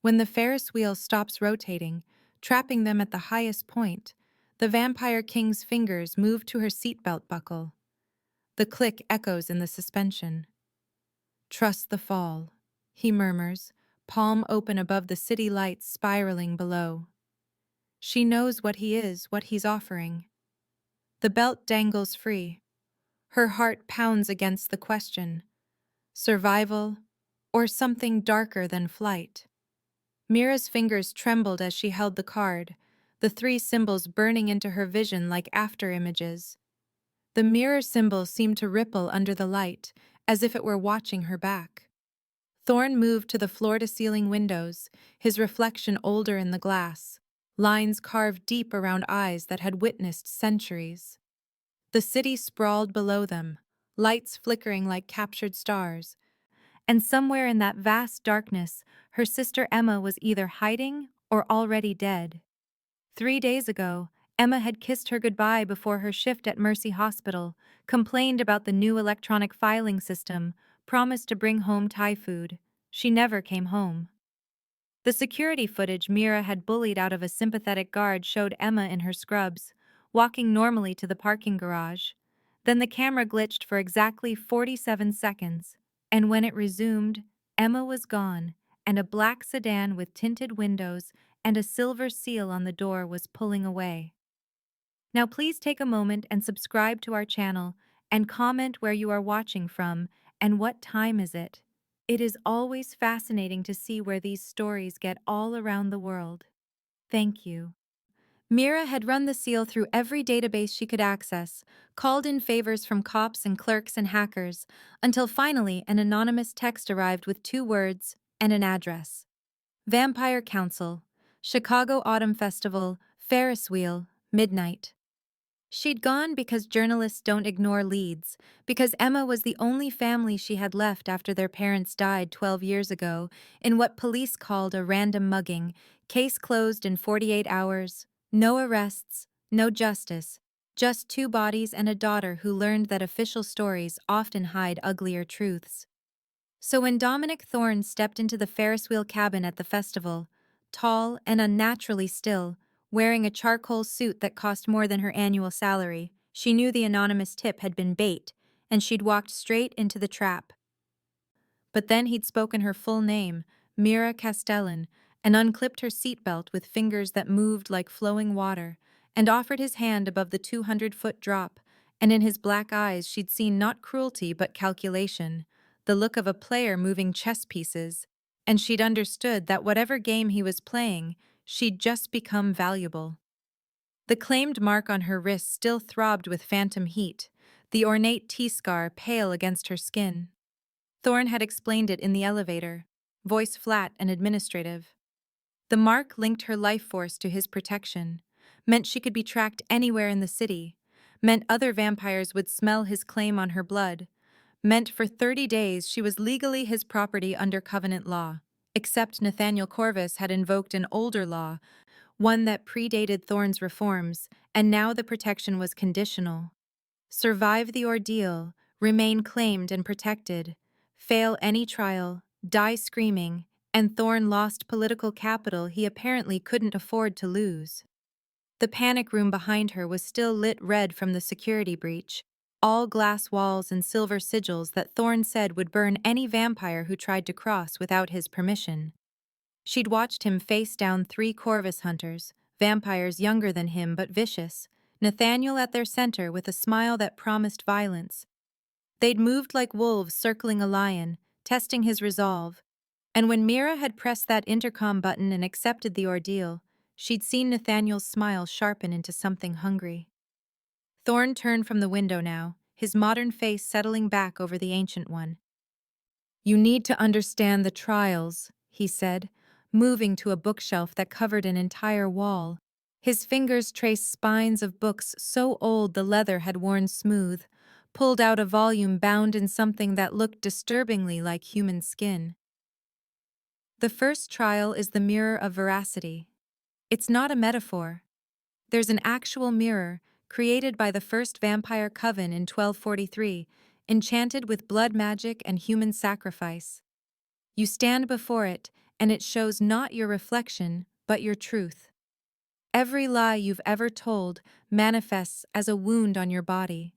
When the Ferris wheel stops rotating, trapping them at the highest point, the Vampire King's fingers move to her seatbelt buckle. The click echoes in the suspension. "Trust the fall," he murmurs, palm open above the city lights spiraling below. She knows what he is, what he's offering. The belt dangles free. Her heart pounds against the question: survival or something darker than flight? Mira's fingers trembled as she held the card, the three symbols burning into her vision like after-images. The mirror symbol seemed to ripple under the light, as if it were watching her back. Thorne moved to the floor-to-ceiling windows, his reflection older in the glass, lines carved deep around eyes that had witnessed centuries. The city sprawled below them, lights flickering like captured stars, and somewhere in that vast darkness, her sister Emma was either hiding or already dead. 3 days ago, Emma had kissed her goodbye before her shift at Mercy Hospital, complained about the new electronic filing system, promised to bring home Thai food. She never came home. The security footage Mira had bullied out of a sympathetic guard showed Emma in her scrubs, walking normally to the parking garage. Then the camera glitched for exactly 47 seconds, and when it resumed, Emma was gone, and a black sedan with tinted windows and a silver seal on the door was pulling away. Now please take a moment and subscribe to our channel and comment where you are watching from and what time is it. It is always fascinating to see where these stories get all around the world. Thank you. Mira had run the seal through every database she could access, called in favors from cops and clerks and hackers, until finally an anonymous text arrived with 2 words and an address. Vampire Council, Chicago Autumn Festival, Ferris wheel, midnight. She'd gone because journalists don't ignore leads, because Emma was the only family she had left after their parents died 12 years ago in what police called a random mugging, case closed in 48 hours, no arrests, no justice, just 2 bodies and a daughter who learned that official stories often hide uglier truths. So when Dominic Thorne stepped into the Ferris wheel cabin at the festival, tall and unnaturally still, wearing a charcoal suit that cost more than her annual salary, she knew the anonymous tip had been bait, and she'd walked straight into the trap. But then he'd spoken her full name, Mira Castellan, and unclipped her seatbelt with fingers that moved like flowing water, and offered his hand above the 200-foot drop, and in his black eyes she'd seen not cruelty but calculation, the look of a player moving chess pieces, and she'd understood that whatever game he was playing, she'd just become valuable. The claimed mark on her wrist still throbbed with phantom heat, the ornate T-scar pale against her skin. Thorne had explained it in the elevator, voice flat and administrative. The mark linked her life force to his protection, meant she could be tracked anywhere in the city, meant other vampires would smell his claim on her blood, meant for 30 days she was legally his property under covenant law, except Nathaniel Corvus had invoked an older law, one that predated Thorne's reforms, and now the protection was conditional. Survive the ordeal, remain claimed and protected, fail any trial, die screaming, and Thorne lost political capital he apparently couldn't afford to lose. The panic room behind her was still lit red from the security breach, all glass walls and silver sigils that Thorne said would burn any vampire who tried to cross without his permission. She'd watched him face down 3 Corvus hunters, vampires younger than him but vicious, Nathaniel at their center with a smile that promised violence. They'd moved like wolves circling a lion, testing his resolve, and when Mira had pressed that intercom button and accepted the ordeal, she'd seen Nathaniel's smile sharpen into something hungry. Thorne turned from the window now, his modern face settling back over the ancient one. "You need to understand the trials," he said, moving to a bookshelf that covered an entire wall. His fingers traced spines of books so old the leather had worn smooth, pulled out a volume bound in something that looked disturbingly like human skin. The first trial is the mirror of veracity. It's not a metaphor. There's an actual mirror, created by the first vampire coven in 1243, enchanted with blood magic and human sacrifice. You stand before it, and it shows not your reflection, but your truth. Every lie you've ever told manifests as a wound on your body.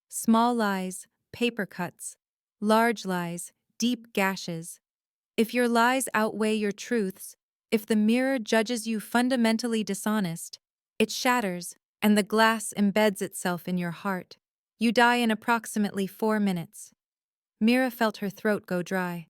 Small lies, paper cuts. Large lies, deep gashes. If your lies outweigh your truths, if the mirror judges you fundamentally dishonest, it shatters, and the glass embeds itself in your heart. You die in approximately 4 minutes. Mira felt her throat go dry.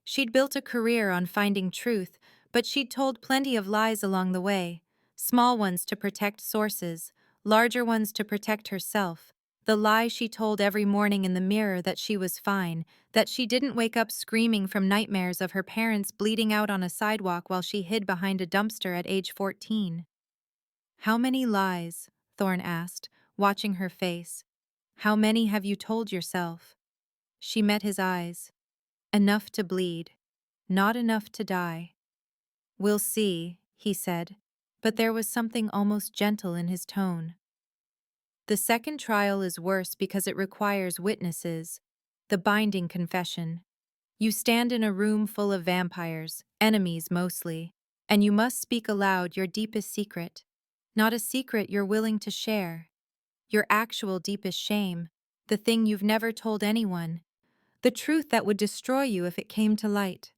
She'd built a career on finding truth, but she'd told plenty of lies along the way. Small ones to protect sources, larger ones to protect herself. The lie she told every morning in the mirror that she was fine, that she didn't wake up screaming from nightmares of her parents bleeding out on a sidewalk while she hid behind a dumpster at age 14. "How many lies?" Thorne asked, watching her face. "How many have you told yourself?" She met his eyes. "Enough to bleed. Not enough to die." "We'll see," he said, but there was something almost gentle in his tone. "The second trial is worse because it requires witnesses, the binding confession. You stand in a room full of vampires, enemies mostly, and you must speak aloud your deepest secret. Not a secret you're willing to share. Your actual deepest shame, the thing you've never told anyone, the truth that would destroy you if it came to light.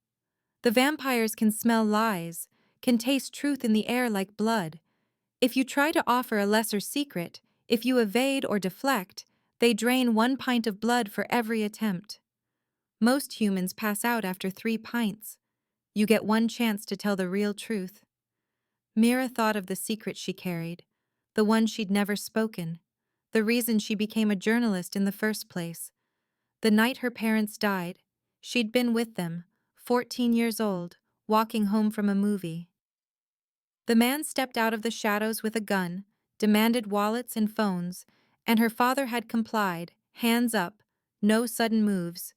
The vampires can smell lies, can taste truth in the air like blood. If you try to offer a lesser secret, if you evade or deflect, they drain 1 pint of blood for every attempt. Most humans pass out after 3 pints. You get one chance to tell the real truth." Mira thought of the secret she carried, the one she'd never spoken, the reason she became a journalist in the first place. The night her parents died, she'd been with them, 14 years old, walking home from a movie. The man stepped out of the shadows with a gun, demanded wallets and phones, and her father had complied, hands up, no sudden moves.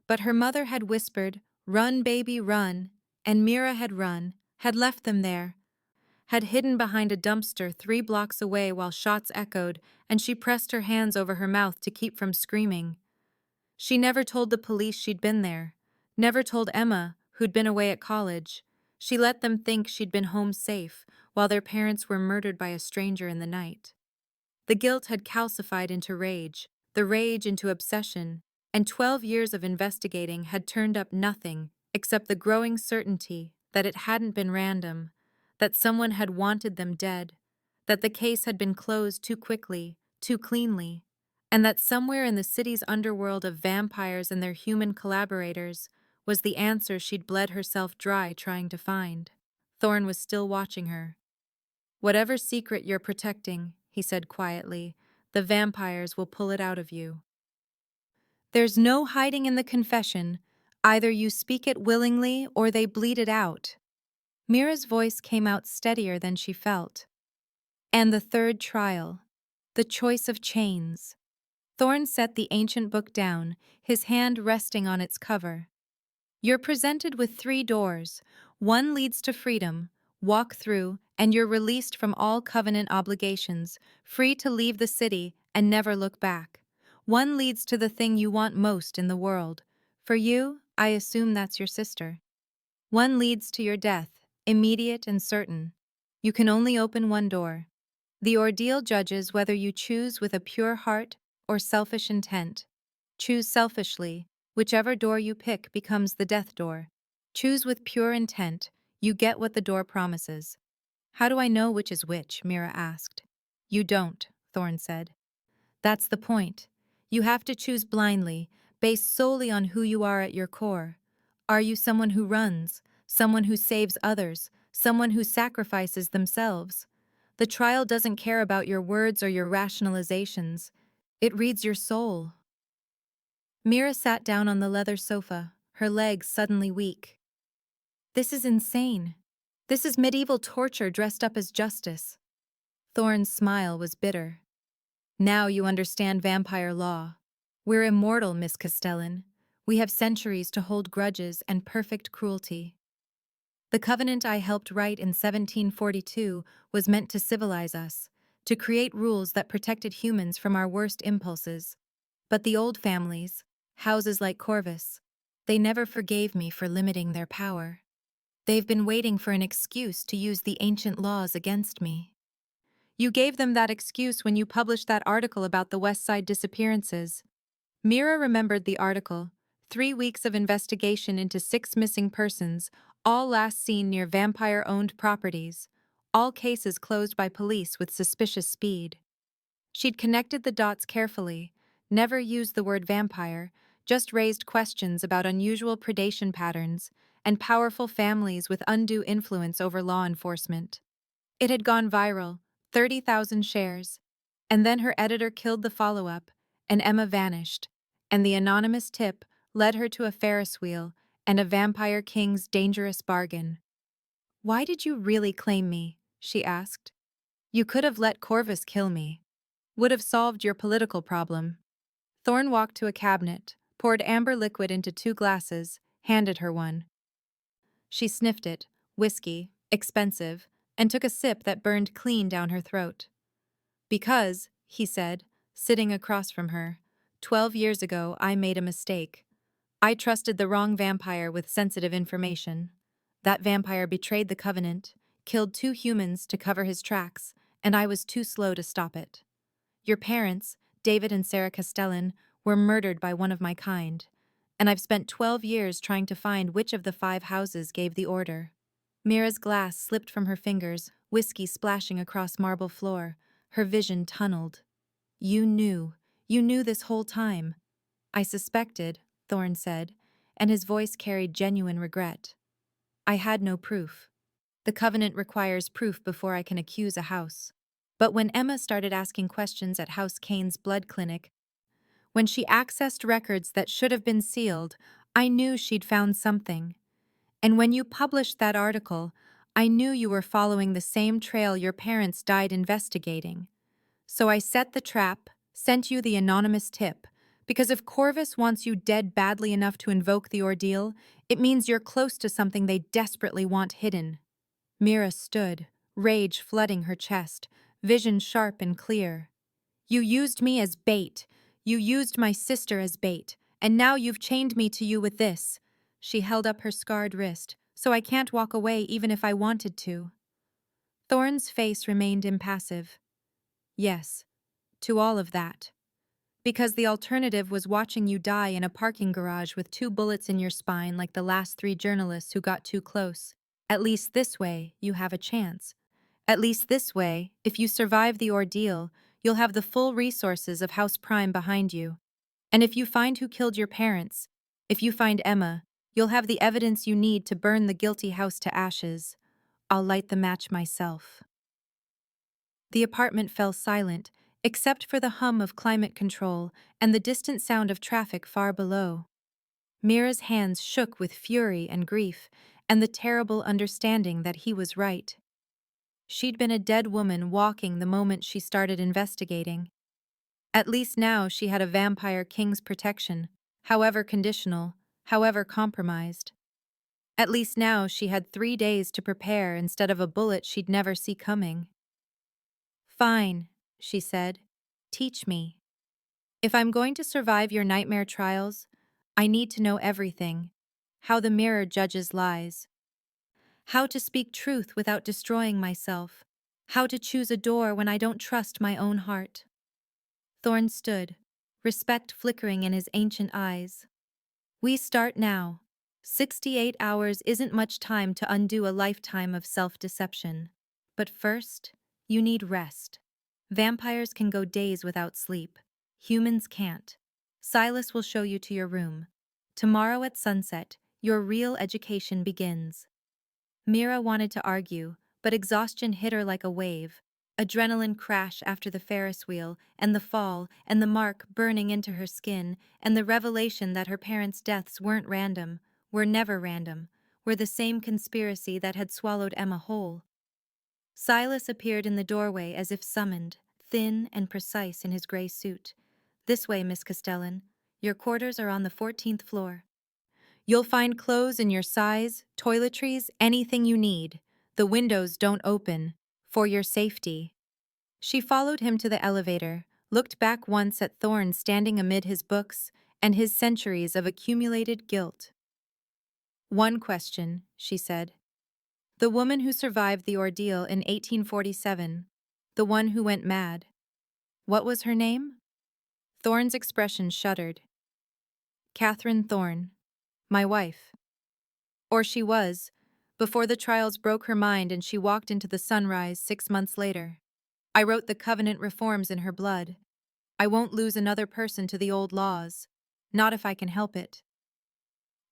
But her mother had whispered, "Run, baby, run," and Mira had run, had left them there, had hidden behind a dumpster 3 blocks away while shots echoed, and she pressed her hands over her mouth to keep from screaming. She never told the police she'd been there, never told Emma, who'd been away at college. She let them think she'd been home safe, while their parents were murdered by a stranger in the night. The guilt had calcified into rage, the rage into obsession, and 12 years of investigating had turned up nothing except the growing certainty that it hadn't been random, that someone had wanted them dead, that the case had been closed too quickly, too cleanly, and that somewhere in the city's underworld of vampires and their human collaborators was the answer she'd bled herself dry trying to find. Thorne was still watching her. "Whatever secret you're protecting," he said quietly, "the vampires will pull it out of you. There's no hiding in the confession. Either you speak it willingly or they bleed it out." Mira's voice came out steadier than she felt. "And the third trial, the choice of chains." Thorne set the ancient book down, his hand resting on its cover. "You're presented with 3 doors. One leads to freedom. Walk through, and you're released from all covenant obligations, free to leave the city and never look back. One leads to the thing you want most in the world. For you, I assume that's your sister. One leads to your death, immediate and certain. You can only open one door. The ordeal judges whether you choose with a pure heart or selfish intent. Choose selfishly. Whichever door you pick becomes the death door. Choose with pure intent. You get what the door promises." "How do I know which is which?" Mira asked. "You don't," Thorne said. "That's the point. You have to choose blindly, based solely on who you are at your core. Are you someone who runs, someone who saves others, someone who sacrifices themselves? The trial doesn't care about your words or your rationalizations. It reads your soul." Mira sat down on the leather sofa, her legs suddenly weak. "This is insane. This is medieval torture dressed up as justice." Thorne's smile was bitter. "Now you understand vampire law. We're immortal, Miss Castellan. We have centuries to hold grudges and perfect cruelty. The covenant I helped write in 1742 was meant to civilize us, to create rules that protected humans from our worst impulses. But the old families, houses like Corvus, they never forgave me for limiting their power. They've been waiting for an excuse to use the ancient laws against me. You gave them that excuse when you published that article about the West Side disappearances. Mira remembered the article. 3 weeks of investigation into 6 missing persons, all last seen near vampire-owned properties. All cases closed by police with suspicious speed. She'd connected the dots carefully, never used the word vampire, just raised questions about unusual predation patterns and powerful families with undue influence over law enforcement. It had gone viral, 30,000 shares. And then her editor killed the follow-up, and Emma vanished, and the anonymous tip led her to a Ferris wheel and a vampire king's dangerous bargain. "Why did you really claim me?" she asked. "You could have let Corvus kill me. Would have solved your political problem." Thorne walked to a cabinet, poured amber liquid into 2 glasses, handed her one. She sniffed it, whiskey, expensive, and took a sip that burned clean down her throat. "Because," he said, sitting across from her, "12 years ago I made a mistake. I trusted the wrong vampire with sensitive information. That vampire betrayed the Covenant, killed 2 humans to cover his tracks, and I was too slow to stop it. Your parents, David and Mira Castellan, were murdered by one of my kind, and I've spent 12 years trying to find which of the 5 houses gave the order." Mira's glass slipped from her fingers, whiskey splashing across marble floor, her vision tunneled. You knew this whole time." "I suspected," Thorne said, and his voice carried genuine regret. "I had no proof. The Covenant requires proof before I can accuse a house. But when Emma started asking questions at House Kane's blood clinic, when she accessed records that should have been sealed, I knew she'd found something. And when you published that article, I knew you were following the same trail your parents died investigating. So I set the trap, sent you the anonymous tip, because if Corvus wants you dead badly enough to invoke the ordeal, it means you're close to something they desperately want hidden." Mira stood, rage flooding her chest, vision sharp and clear. "You used me as bait. You used my sister as bait, and now you've chained me to you with this." She held up her scarred wrist, "So I can't walk away even if I wanted to." Thorne's face remained impassive. "Yes, to all of that. Because the alternative was watching you die in a parking garage with 2 bullets in your spine like the last 3 journalists who got too close. At least this way, you have a chance. At least this way, if you survive the ordeal, you'll have the full resources of House Prime behind you. And if you find who killed your parents, if you find Emma, you'll have the evidence you need to burn the guilty house to ashes. I'll light the match myself." The apartment fell silent, except for the hum of climate control and the distant sound of traffic far below. Mira's hands shook with fury and grief, and the terrible understanding that he was right. She'd been a dead woman walking the moment she started investigating. At least now she had a vampire king's protection, however conditional, however compromised. At least now she had 3 days to prepare instead of a bullet she'd never see coming. "Fine," she said. "Teach me. If I'm going to survive your nightmare trials, I need to know everything. How the mirror judges lies. How to speak truth without destroying myself. How to choose a door when I don't trust my own heart." Thorne stood, respect flickering in his ancient eyes. "We start now. 68 hours isn't much time to undo a lifetime of self-deception. But first, you need rest. Vampires can go days without sleep. Humans can't. Silas will show you to your room. Tomorrow at sunset, your real education begins." Mira wanted to argue, but exhaustion hit her like a wave. Adrenaline crash after the Ferris wheel, and the fall, and the mark burning into her skin, and the revelation that her parents' deaths weren't random, were never random, were the same conspiracy that had swallowed Emma whole. Silas appeared in the doorway as if summoned, thin and precise in his gray suit. "This way, Miss Castellan. Your quarters are on the 14th floor. You'll find clothes in your size, toiletries, anything you need. The windows don't open. For your safety." She followed him to the elevator, looked back once at Thorne standing amid his books and his centuries of accumulated guilt. "One question," she said. The woman who survived the ordeal in 1847. The one who went mad. What was her name? Thorne's expression shuddered. Catherine Thorne. My wife. Or she was, before the trials broke her mind and she walked into the sunrise 6 months later. I wrote the covenant reforms in her blood. I won't lose another person to the old laws. Not if I can help it.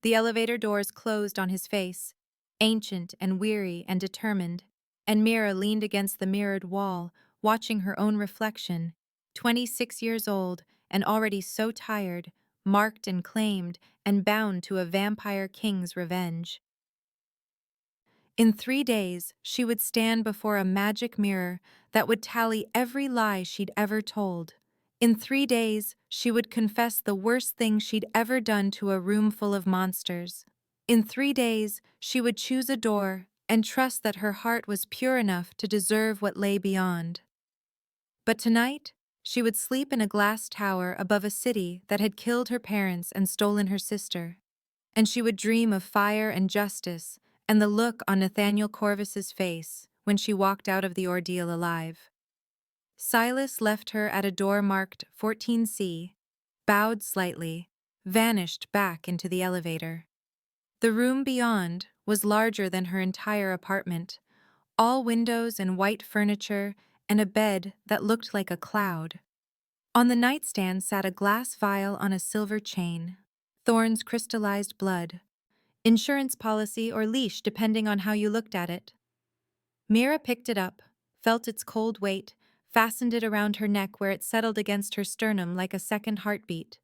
The elevator doors closed on his face, ancient and weary and determined, and Mira leaned against the mirrored wall, watching her own reflection, 26 years old and already so tired, marked and claimed, and bound to a vampire king's revenge. In 3 days, she would stand before a magic mirror that would tally every lie she'd ever told. In 3 days, she would confess the worst thing she'd ever done to a room full of monsters. In 3 days, she would choose a door and trust that her heart was pure enough to deserve what lay beyond. But tonight, she would sleep in a glass tower above a city that had killed her parents and stolen her sister. And she would dream of fire and justice and the look on Nathaniel Corvus's face when she walked out of the ordeal alive. Silas left her at a door marked 14C, bowed slightly, vanished back into the elevator. The room beyond was larger than her entire apartment, all windows and white furniture and a bed that looked like a cloud. On the nightstand sat a glass vial on a silver chain, Thorne's crystallized blood. Insurance policy or leash depending on how you looked at it. Mira picked it up, felt its cold weight, fastened it around her neck where it settled against her sternum like a second heartbeat.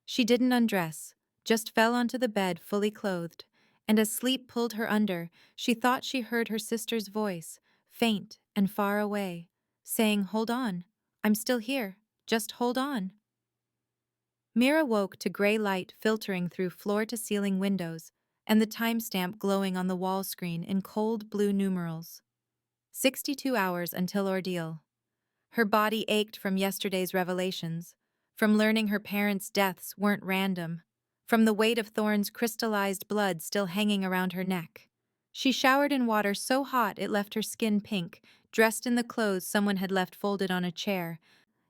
She didn't undress, just fell onto the bed fully clothed, and as sleep pulled her under, she thought she heard her sister's voice, faint and far away, saying, "Hold on, I'm still here, just hold on." Mira woke to gray light filtering through floor-to-ceiling windows and the timestamp glowing on the wall screen in cold blue numerals. 62 hours until ordeal. Her body ached from yesterday's revelations, from learning her parents' deaths weren't random, from the weight of Thorne's crystallized blood still hanging around her neck. She showered in water so hot it left her skin pink, dressed in the clothes someone had left folded on a chair,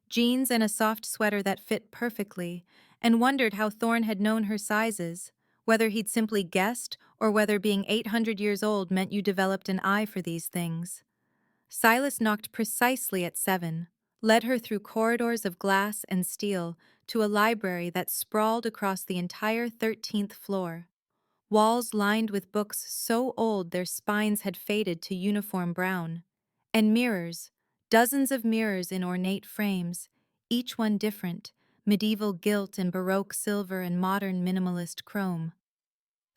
jeans and a soft sweater that fit perfectly, and wondered how Thorne had known her sizes, whether he'd simply guessed or whether being 800 years old meant you developed an eye for these things. Silas knocked precisely at 7, led her through corridors of glass and steel to a library that sprawled across the entire 13th floor. Walls lined with books so old their spines had faded to uniform brown. And mirrors, dozens of mirrors in ornate frames, each one different, medieval gilt and Baroque silver and modern minimalist chrome.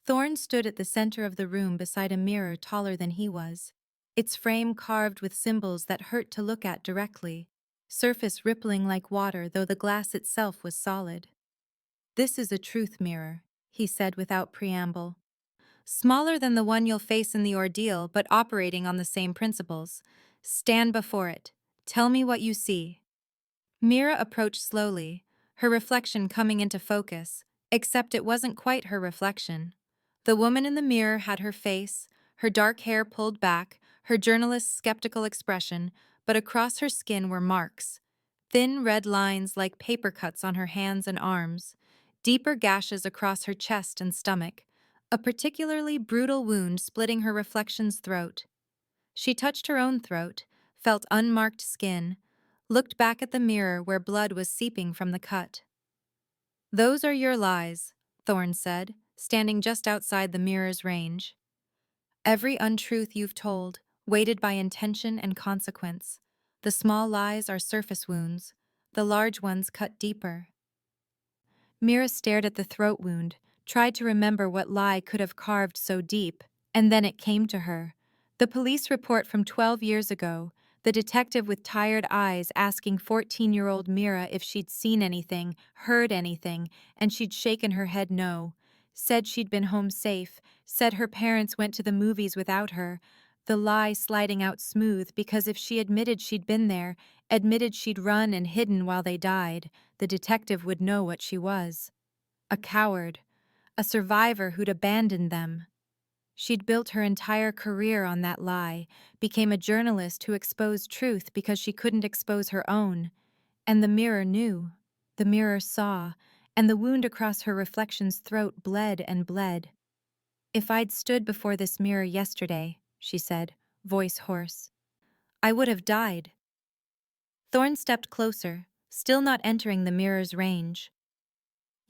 Thorne stood at the center of the room beside a mirror taller than he was, its frame carved with symbols that hurt to look at directly, surface rippling like water though the glass itself was solid. "This is a truth mirror," he said without preamble. "Smaller than the one you'll face in the ordeal, but operating on the same principles. Stand before it. Tell me what you see." Mira approached slowly, her reflection coming into focus, except it wasn't quite her reflection. The woman in the mirror had her face, her dark hair pulled back, her journalist's skeptical expression, but across her skin were marks. Thin red lines like paper cuts on her hands and arms, deeper gashes across her chest and stomach, a particularly brutal wound splitting her reflection's throat. She touched her own throat, felt unmarked skin, looked back at the mirror where blood was seeping from the cut. "Those are your lies," Thorne said, standing just outside the mirror's range. "Every untruth you've told, weighted by intention and consequence. The small lies are surface wounds, the large ones cut deeper." Mira stared at the throat wound, tried to remember what lie could have carved so deep, and then it came to her. The police report from 12 years ago, the detective with tired eyes asking 14-year-old Mira if she'd seen anything, heard anything, and she'd shaken her head no. Said she'd been home safe, said her parents went to the movies without her, the lie sliding out smooth because if she admitted she'd been there, admitted she'd run and hidden while they died, the detective would know what she was. A coward. A survivor who'd abandoned them. She'd built her entire career on that lie, became a journalist who exposed truth because she couldn't expose her own. And the mirror knew. The mirror saw, and the wound across her reflection's throat bled and bled. "If I'd stood before this mirror yesterday," she said, voice hoarse, "I would have died." Thorne stepped closer, still not entering the mirror's range.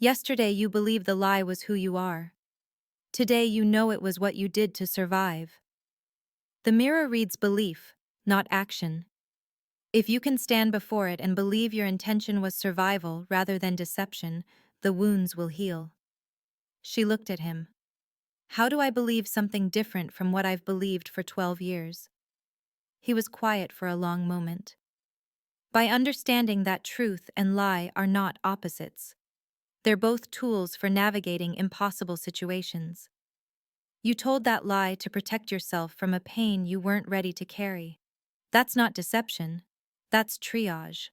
"Yesterday you believed the lie was who you are. Today you know it was what you did to survive." The mirror reads belief, not action. If you can stand before it and believe your intention was survival rather than deception, the wounds will heal. She looked at him. "How do I believe something different from what I've believed for 12 years? He was quiet for a long moment. "By understanding that truth and lie are not opposites. They're both tools for navigating impossible situations. You told that lie to protect yourself from a pain you weren't ready to carry. That's not deception. That's triage."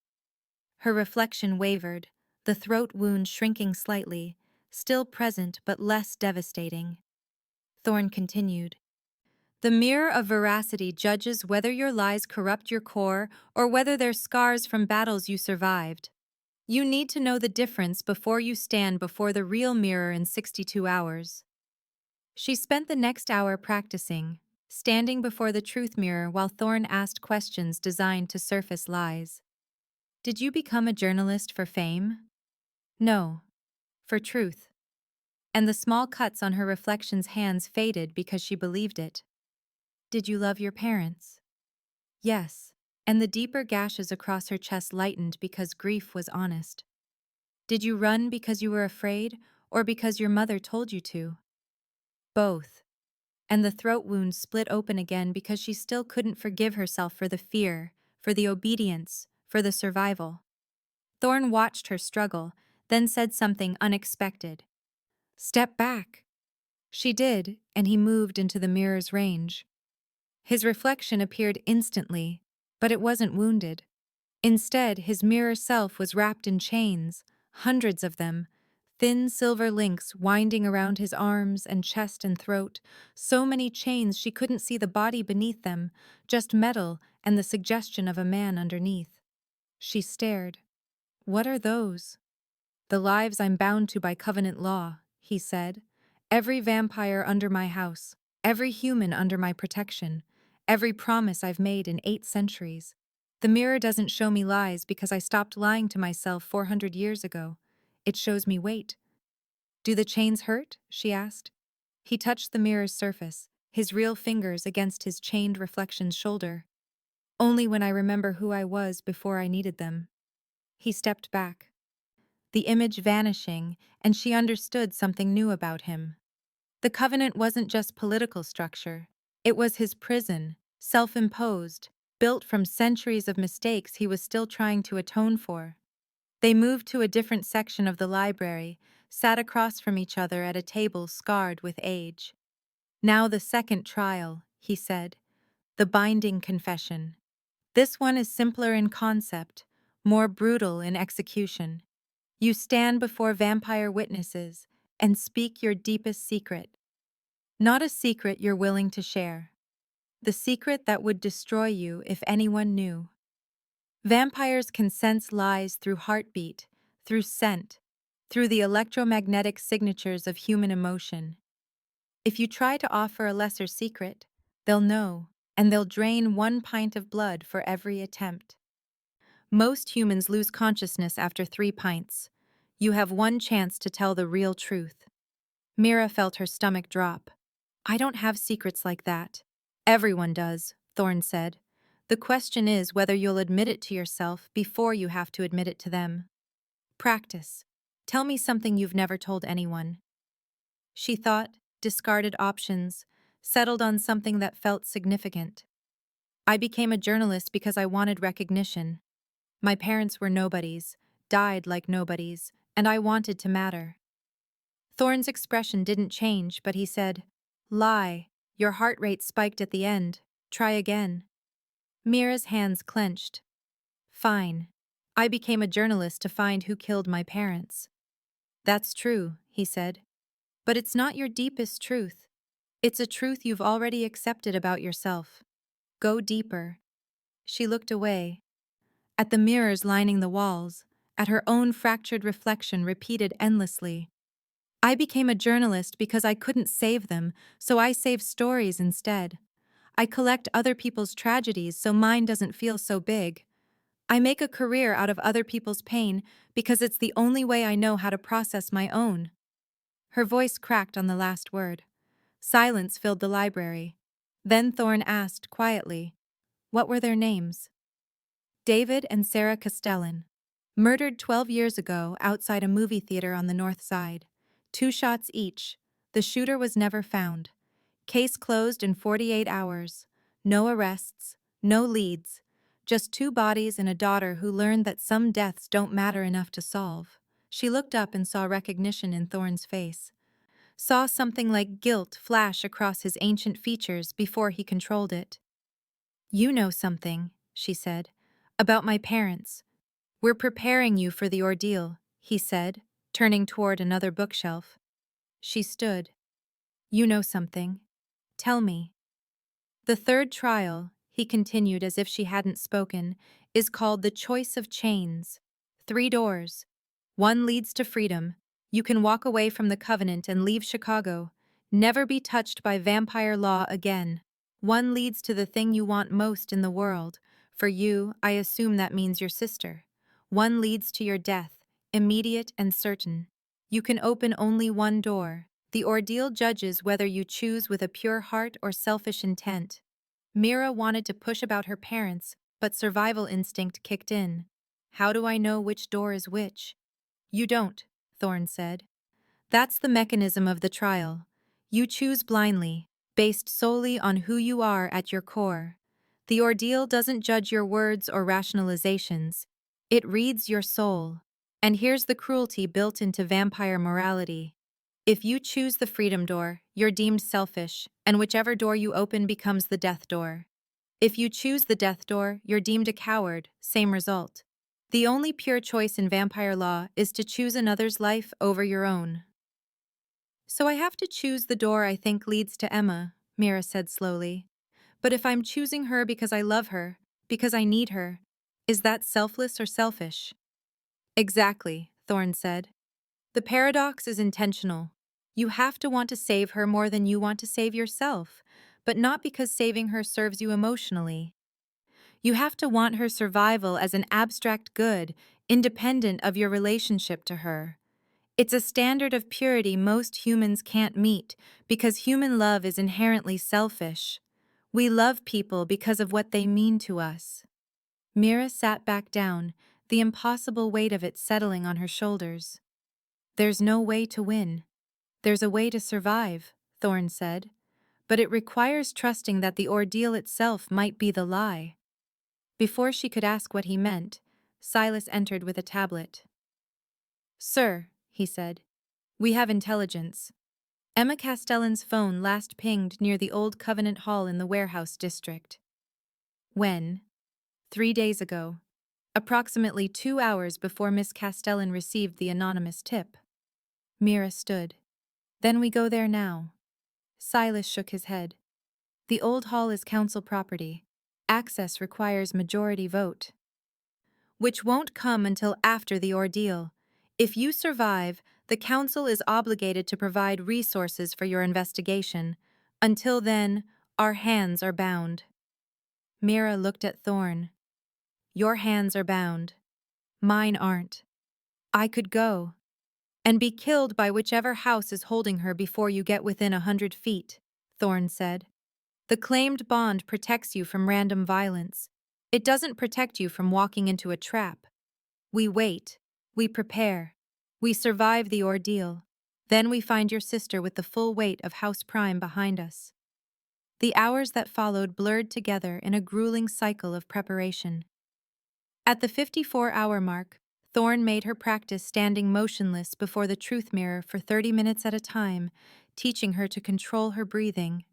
Her reflection wavered, the throat wound shrinking slightly, still present but less devastating. Thorne continued. "The mirror of veracity judges whether your lies corrupt your core or whether they're scars from battles you survived. You need to know the difference before you stand before the real mirror in 62 hours. She spent the next hour practicing, standing before the truth mirror while Thorne asked questions designed to surface lies. "Did you become a journalist for fame?" "No. For truth." And the small cuts on her reflection's hands faded because she believed it. "Did you love your parents?" "Yes." And the deeper gashes across her chest lightened because grief was honest. "Did you run because you were afraid, or because your mother told you to?" "Both." And the throat wound split open again because she still couldn't forgive herself for the fear, for the obedience, for the survival. Thorne watched her struggle, then said something unexpected. "Step back." She did, and he moved into the mirror's range. His reflection appeared instantly, but it wasn't wounded. Instead, his mirror self was wrapped in chains, hundreds of them, thin silver links winding around his arms and chest and throat, so many chains she couldn't see the body beneath them, just metal and the suggestion of a man underneath. She stared. "What are those?" "The lives I'm bound to by covenant law," he said. "Every vampire under my house, every human under my protection, every promise I've made in 8 centuries. The mirror doesn't show me lies because I stopped lying to myself 400 years ago. It shows me weight." "Do the chains hurt?" she asked. He touched the mirror's surface, his real fingers against his chained reflection's shoulder. "Only when I remember who I was before I needed them." He stepped back, the image vanishing, and she understood something new about him. The covenant wasn't just political structure. It was his prison, self-imposed, built from centuries of mistakes he was still trying to atone for. They moved to a different section of the library, sat across from each other at a table scarred with age. "Now the second trial," he said. "The binding confession. This one is simpler in concept, more brutal in execution. You stand before vampire witnesses and speak your deepest secret. Not a secret you're willing to share. The secret that would destroy you if anyone knew. Vampires can sense lies through heartbeat, through scent, through the electromagnetic signatures of human emotion. If you try to offer a lesser secret, they'll know, and they'll drain 1 pint of blood for every attempt. Most humans lose consciousness after 3 pints. You have 1 chance to tell the real truth." Mira felt her stomach drop. "I don't have secrets like that." "Everyone does," Thorne said. "The question is whether you'll admit it to yourself before you have to admit it to them. Practice. Tell me something you've never told anyone." She thought, discarded options, settled on something that felt significant. "I became a journalist because I wanted recognition. My parents were nobodies, died like nobodies, and I wanted to matter." Thorne's expression didn't change, but he said, "Lie. Your heart rate spiked at the end. Try again." Mira's hands clenched. "Fine. I became a journalist to find who killed my parents." "That's true," he said. "But it's not your deepest truth. It's a truth you've already accepted about yourself. Go deeper. She looked away, at the mirrors lining the walls, at her own fractured reflection repeated endlessly. I became a journalist because I couldn't save them, so I save stories instead. I collect other people's tragedies so mine doesn't feel so big. I make a career out of other people's pain because it's the only way I know how to process my own. Her voice cracked on the last word. Silence filled the library. Then Thorne asked quietly, "What were their names?" "David and Sarah Castellan. Murdered 12 years ago outside a movie theater on the north side. 2 shots each. The shooter was never found. Case closed in 48 hours. No arrests, no leads. Just 2 bodies and a daughter who learned that some deaths don't matter enough to solve." She looked up and saw recognition in Thorne's face. Saw something like guilt flash across his ancient features before he controlled it. "You know something," she said, "about my parents. We're preparing you for the ordeal," he said, turning toward another bookshelf. She stood. "You know something. Tell me." "The third trial," he continued as if she hadn't spoken, "is called the Choice of Chains. 3 doors. One leads to freedom. You can walk away from the Covenant and leave Chicago. Never be touched by vampire law again. One leads to the thing you want most in the world. For you, I assume that means your sister. One leads to your death, immediate and certain. You can open only one door. The ordeal judges whether you choose with a pure heart or selfish intent." Mira wanted to push about her parents, but survival instinct kicked in. "How do I know which door is which?" "You don't," Thorne said. "That's the mechanism of the trial. You choose blindly, based solely on who you are at your core. The ordeal doesn't judge your words or rationalizations. It reads your soul. And here's the cruelty built into vampire morality. If you choose the freedom door, you're deemed selfish, and whichever door you open becomes the death door. If you choose the death door, you're deemed a coward, same result. The only pure choice in vampire law is to choose another's life over your own." "So I have to choose the door I think leads to Emma," Mira said slowly. "But if I'm choosing her because I love her, because I need her, is that selfless or selfish?" "Exactly," Thorne said. "The paradox is intentional. You have to want to save her more than you want to save yourself, but not because saving her serves you emotionally. You have to want her survival as an abstract good, independent of your relationship to her. It's a standard of purity most humans can't meet because human love is inherently selfish. We love people because of what they mean to us." Mira sat back down, the impossible weight of it settling on her shoulders. "There's no way to win. There's a way to survive," Thorne said, "but it requires trusting that the ordeal itself might be the lie." Before she could ask what he meant, Silas entered with a tablet. "Sir," he said, "we have intelligence. Emma Castellan's phone last pinged near the old Covenant Hall in the warehouse district." "When?" "3 days ago. Approximately 2 hours before Miss Castellan received the anonymous tip." Mira stood. "Then we go there now." Silas shook his head. "The old hall is council property. Access requires majority vote." "Which won't come until after the ordeal. If you survive, the council is obligated to provide resources for your investigation. Until then, our hands are bound." Mira looked at Thorne. "Your hands are bound. Mine aren't. I could go and be killed by whichever house is holding her before you get within 100 feet, Thorne said. "The claimed bond protects you from random violence. It doesn't protect you from walking into a trap. We wait. We prepare. We survive the ordeal. Then we find your sister with the full weight of House Prime behind us." The hours that followed blurred together in a grueling cycle of preparation. At the 54-hour mark, Thorne made her practice standing motionless before the truth mirror for 30 minutes at a time, teaching her to control her breathing,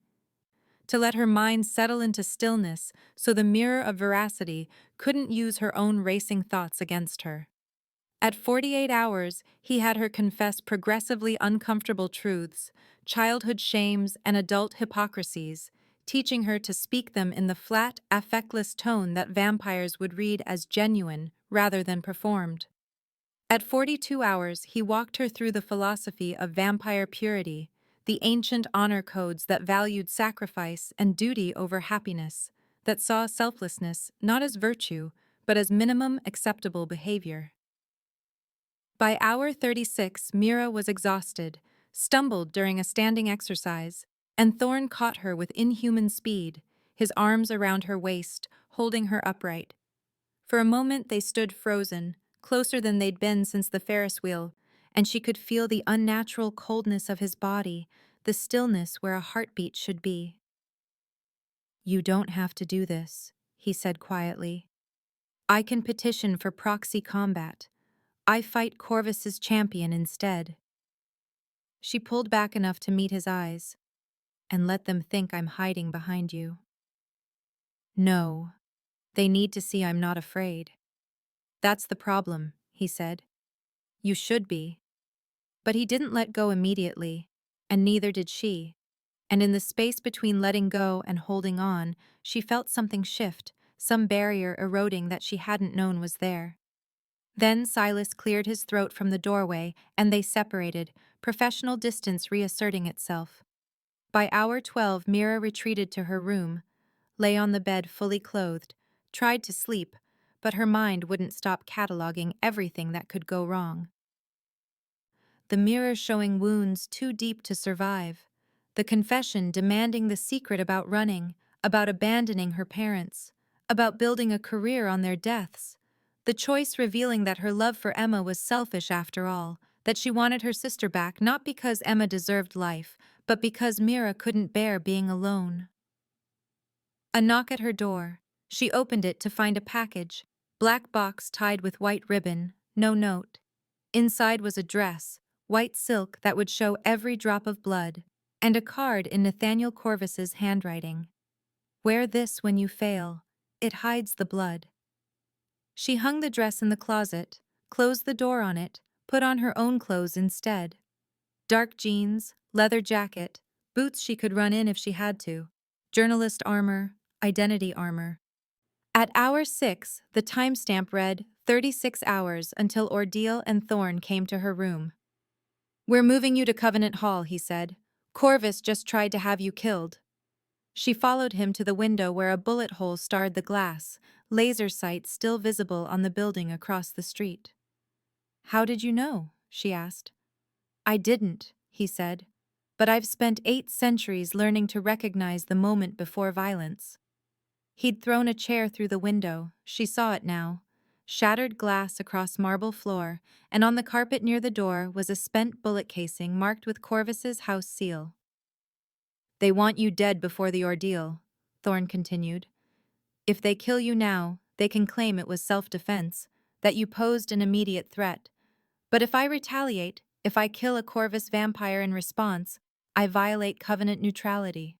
to let her mind settle into stillness so the mirror of veracity couldn't use her own racing thoughts against her. At 48 hours, he had her confess progressively uncomfortable truths, childhood shames, and adult hypocrisies, teaching her to speak them in the flat, affectless tone that vampires would read as genuine rather than performed. At 42 hours, he walked her through the philosophy of vampire purity, the ancient honor codes that valued sacrifice and duty over happiness, that saw selflessness not as virtue, but as minimum acceptable behavior. By hour 36, Mira was exhausted, stumbled during a standing exercise, and Thorne caught her with inhuman speed, his arms around her waist, holding her upright. For a moment they stood frozen, closer than they'd been since the Ferris wheel, and she could feel the unnatural coldness of his body, the stillness where a heartbeat should be. "You don't have to do this," he said quietly. "I can petition for proxy combat. I fight Corvus's champion instead." She pulled back enough to meet his eyes. "And let them think I'm hiding behind you." "No. They need to see I'm not afraid." "That's the problem," he said. "You should be." But he didn't let go immediately, and neither did she. And in the space between letting go and holding on, she felt something shift, some barrier eroding that she hadn't known was there. Then Silas cleared his throat from the doorway, and they separated, professional distance reasserting itself. By hour 12, Mira retreated to her room, lay on the bed fully clothed, tried to sleep, but her mind wouldn't stop cataloging everything that could go wrong. The mirror showing wounds too deep to survive, the confession demanding the secret about running, about abandoning her parents, about building a career on their deaths, the choice revealing that her love for Emma was selfish after all, that she wanted her sister back not because Emma deserved life, but because Mira couldn't bear being alone. A knock at her door. She opened it to find a package, black box tied with white ribbon, no note. Inside was a dress, white silk that would show every drop of blood, and a card in Nathaniel Corvus's handwriting. "Wear this when you fail. It hides the blood." She hung the dress in the closet, closed the door on it, put on her own clothes instead. Dark jeans, leather jacket, boots she could run in if she had to, journalist armor, identity armor. At hour 6, the timestamp read 36 hours until Ordeal and Thorne came to her room. "We're moving you to Covenant Hall," he said. "Corvus just tried to have you killed." She followed him to the window where a bullet hole starred the glass, laser sight still visible on the building across the street. "How did you know?" she asked. "I didn't," he said. "But I've spent 8 centuries learning to recognize the moment before violence." He'd thrown a chair through the window. She saw it now. Shattered glass across marble floor, and on the carpet near the door was a spent bullet casing marked with Corvus's house seal. "They want you dead before the ordeal," Thorne continued. "If they kill you now, they can claim it was self-defense, that you posed an immediate threat. But if I retaliate, if I kill a Corvus vampire in response, I violate covenant neutrality.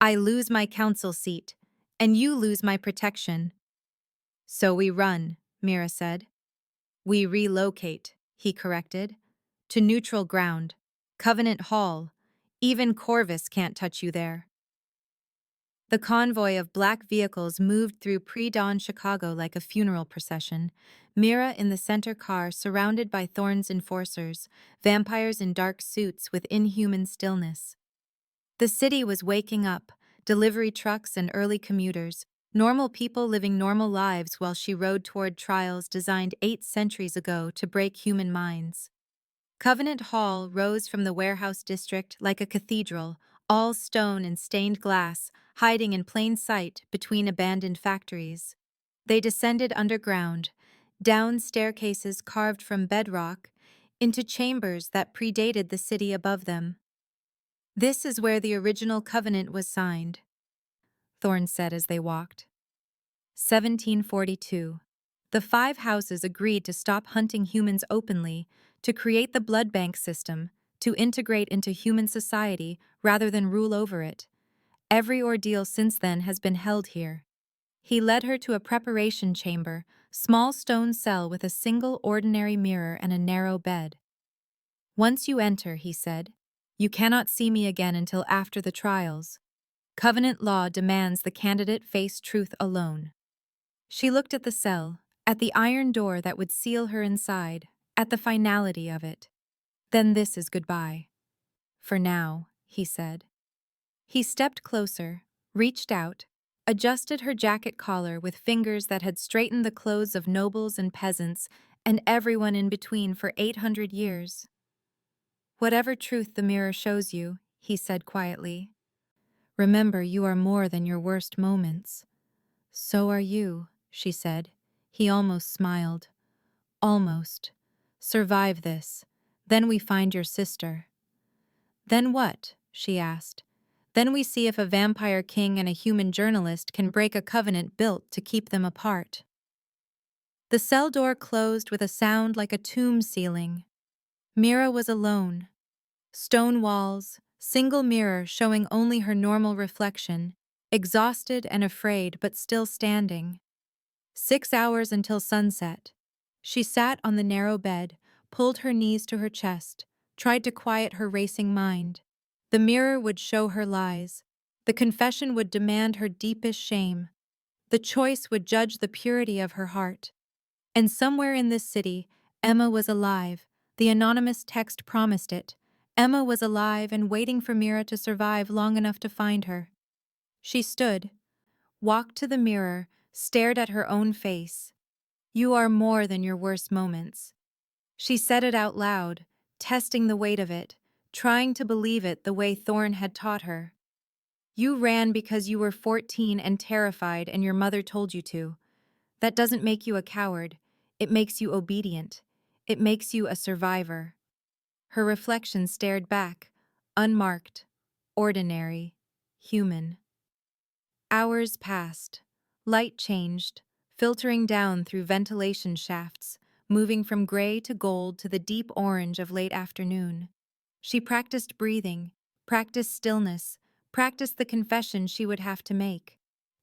I lose my council seat, and you lose my protection." "So we run," Mira said. "We relocate," he corrected. "To neutral ground. Covenant Hall. Even Corvus can't touch you there." The convoy of black vehicles moved through pre-dawn Chicago like a funeral procession, Mira in the center car surrounded by Thorne's enforcers, vampires in dark suits with inhuman stillness. The city was waking up, delivery trucks and early commuters, normal people living normal lives while she rode toward trials designed 8 centuries ago to break human minds. Covenant Hall rose from the warehouse district like a cathedral, all stone and stained glass, hiding in plain sight between abandoned factories. They descended underground, down staircases carved from bedrock, into chambers that predated the city above them. "This is where the original covenant was signed," Thorne said as they walked. 1742. The 5 houses agreed to stop hunting humans openly, to create the blood bank system, to integrate into human society rather than rule over it. Every ordeal since then has been held here. He led her to a preparation chamber, small stone cell with a single ordinary mirror and a narrow bed. "Once you enter," he said, "you cannot see me again until after the trials. Covenant law demands the candidate face truth alone." She looked at the cell, at the iron door that would seal her inside, at the finality of it. "Then this is goodbye. For now," he said. He stepped closer, reached out, adjusted her jacket collar with fingers that had straightened the clothes of nobles and peasants and everyone in between for 800 years. "Whatever truth the mirror shows you," he said quietly, "remember you are more than your worst moments." "So are you," she said. He almost smiled. "Almost. Survive this. Then we find your sister." "Then what?" she asked. "Then we see if a vampire king and a human journalist can break a covenant built to keep them apart." The cell door closed with a sound like a tomb ceiling. Mira was alone. Stone walls, single mirror showing only her normal reflection, exhausted and afraid but still standing. 6 hours until sunset. She sat on the narrow bed, pulled her knees to her chest, tried to quiet her racing mind. The mirror would show her lies. The confession would demand her deepest shame. The choice would judge the purity of her heart. And somewhere in this city, Emma was alive. The anonymous text promised it. Emma was alive and waiting for Mira to survive long enough to find her. She stood, walked to the mirror, stared at her own face. "You are more than your worst moments." She said it out loud, testing the weight of it, trying to believe it the way Thorne had taught her. "You ran because you were 14 and terrified and your mother told you to. That doesn't make you a coward. It makes you obedient. It makes you a survivor." Her reflection stared back, unmarked, ordinary, human. Hours passed. Light changed, filtering down through ventilation shafts, moving from gray to gold to the deep orange of late afternoon. She practiced breathing, practiced stillness, practiced the confession she would have to make.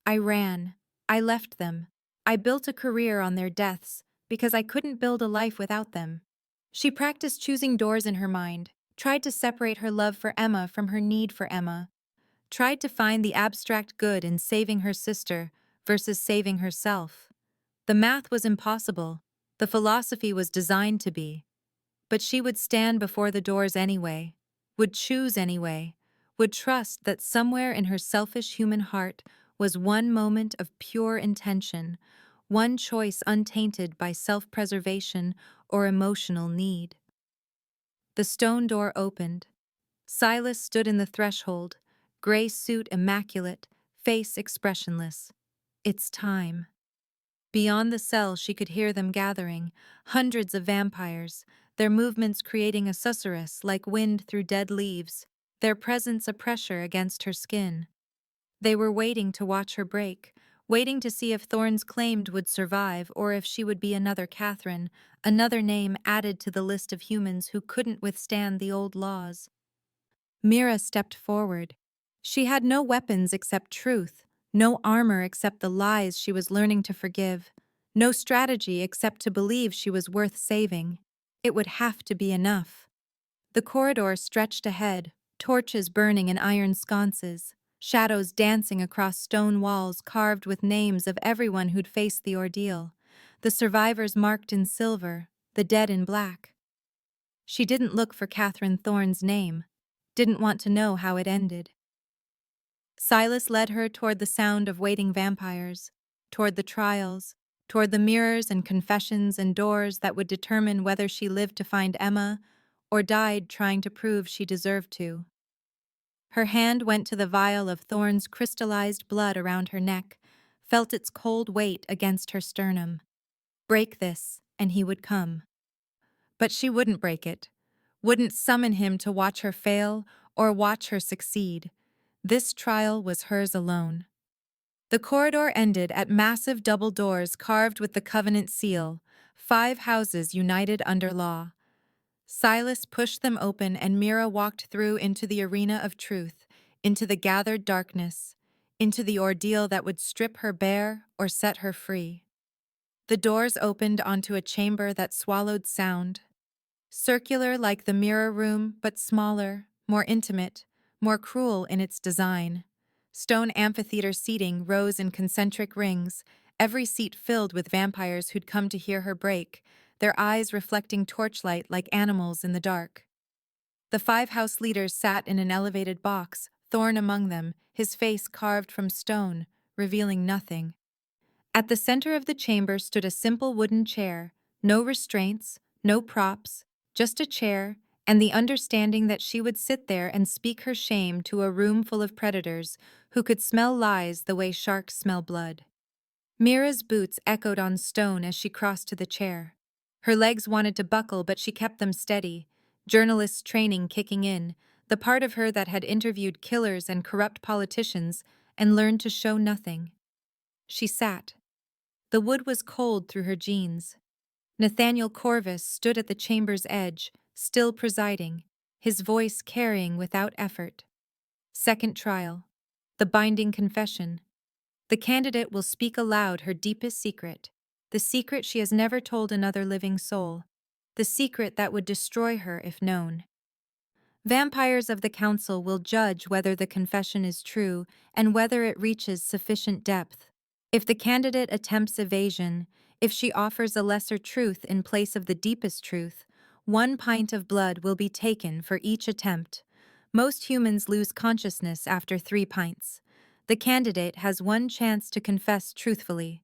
"I ran. I left them. I built a career on their deaths because I couldn't build a life without them." She practiced choosing doors in her mind, tried to separate her love for Emma from her need for Emma, tried to find the abstract good in saving her sister versus saving herself. The math was impossible. The philosophy was designed to be. But she would stand before the doors anyway, would choose anyway, would trust that somewhere in her selfish human heart was one moment of pure intention, one choice untainted by self-preservation or emotional need. The stone door opened. Silas stood in the threshold, gray suit immaculate, face expressionless. "It's time." Beyond the cell she could hear them gathering, hundreds of vampires, their movements creating a susurrus like wind through dead leaves, their presence a pressure against her skin. They were waiting to watch her break, waiting to see if Thorne's claimed would survive or if she would be another Catherine, another name added to the list of humans who couldn't withstand the old laws. Mira stepped forward. She had no weapons except truth, no armor except the lies she was learning to forgive, no strategy except to believe she was worth saving. It would have to be enough. The corridor stretched ahead, torches burning in iron sconces, shadows dancing across stone walls carved with names of everyone who'd faced the ordeal, the survivors marked in silver, the dead in black. She didn't look for Catherine Thorne's name, didn't want to know how it ended. Silas led her toward the sound of waiting vampires, toward the trials, toward the mirrors and confessions and doors that would determine whether she lived to find Emma or died trying to prove she deserved to. Her hand went to the vial of Thorne's crystallized blood around her neck, felt its cold weight against her sternum. Break this, and he would come. But she wouldn't break it, wouldn't summon him to watch her fail or watch her succeed. This trial was hers alone. The corridor ended at massive double doors carved with the Covenant seal, 5 houses united under law. Silas pushed them open and Mira walked through into the arena of truth, into the gathered darkness, into the ordeal that would strip her bare or set her free. The doors opened onto a chamber that swallowed sound, circular like the mirror room, but smaller, more intimate, more cruel in its design. Stone amphitheater seating rose in concentric rings, every seat filled with vampires who'd come to hear her break, their eyes reflecting torchlight like animals in the dark. The 5 house leaders sat in an elevated box, Thorne among them, his face carved from stone, revealing nothing. At the center of the chamber stood a simple wooden chair, no restraints, no props, just a chair, and the understanding that she would sit there and speak her shame to a room full of predators who could smell lies the way sharks smell blood. Mira's boots echoed on stone as she crossed to the chair. Her legs wanted to buckle, but she kept them steady, journalist training kicking in, the part of her that had interviewed killers and corrupt politicians and learned to show nothing. She sat. The wood was cold through her jeans. Nathaniel Corvus stood at the chamber's edge, still presiding, his voice carrying without effort. Second trial. The binding confession. The candidate will speak aloud her deepest secret, the secret she has never told another living soul, the secret that would destroy her if known. Vampires of the council will judge whether the confession is true and whether it reaches sufficient depth. If the candidate attempts evasion, if she offers a lesser truth in place of the deepest truth, 1 pint of blood will be taken for each attempt. Most humans lose consciousness after 3 pints. The candidate has 1 chance to confess truthfully.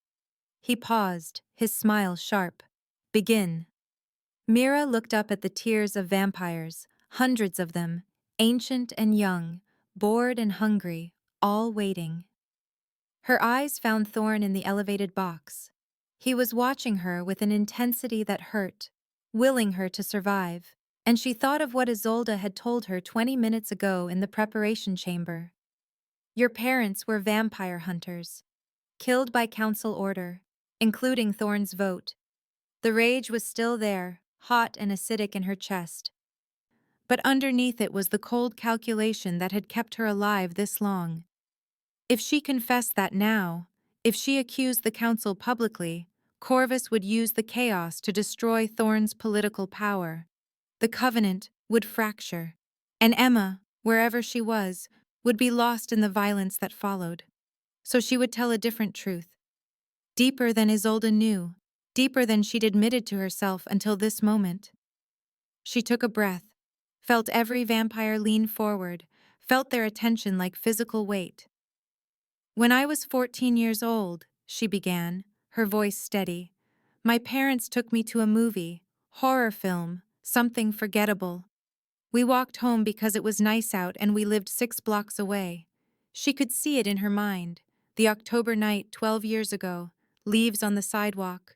He paused, his smile sharp. Begin. Mira looked up at the tiers of vampires, hundreds of them, ancient and young, bored and hungry, all waiting. Her eyes found Thorne in the elevated box. He was watching her with an intensity that hurt, willing her to survive, and she thought of what Isolde had told her 20 minutes ago in the preparation chamber. Your parents were vampire hunters, killed by council order, including Thorne's vote. The rage was still there, hot and acidic in her chest. But underneath it was the cold calculation that had kept her alive this long. If she confessed that now, if she accused the council publicly, Corvus would use the chaos to destroy Thorne's political power. The covenant would fracture, and Emma, wherever she was, would be lost in the violence that followed. So she would tell a different truth. Deeper than Isolde knew, deeper than she'd admitted to herself until this moment. She took a breath, felt every vampire lean forward, felt their attention like physical weight. When I was 14 years old, she began, her voice steady, my parents took me to a movie, horror film, something forgettable. We walked home because it was nice out and we lived 6 blocks away. She could see it in her mind, the October night 12 years ago, leaves on the sidewalk.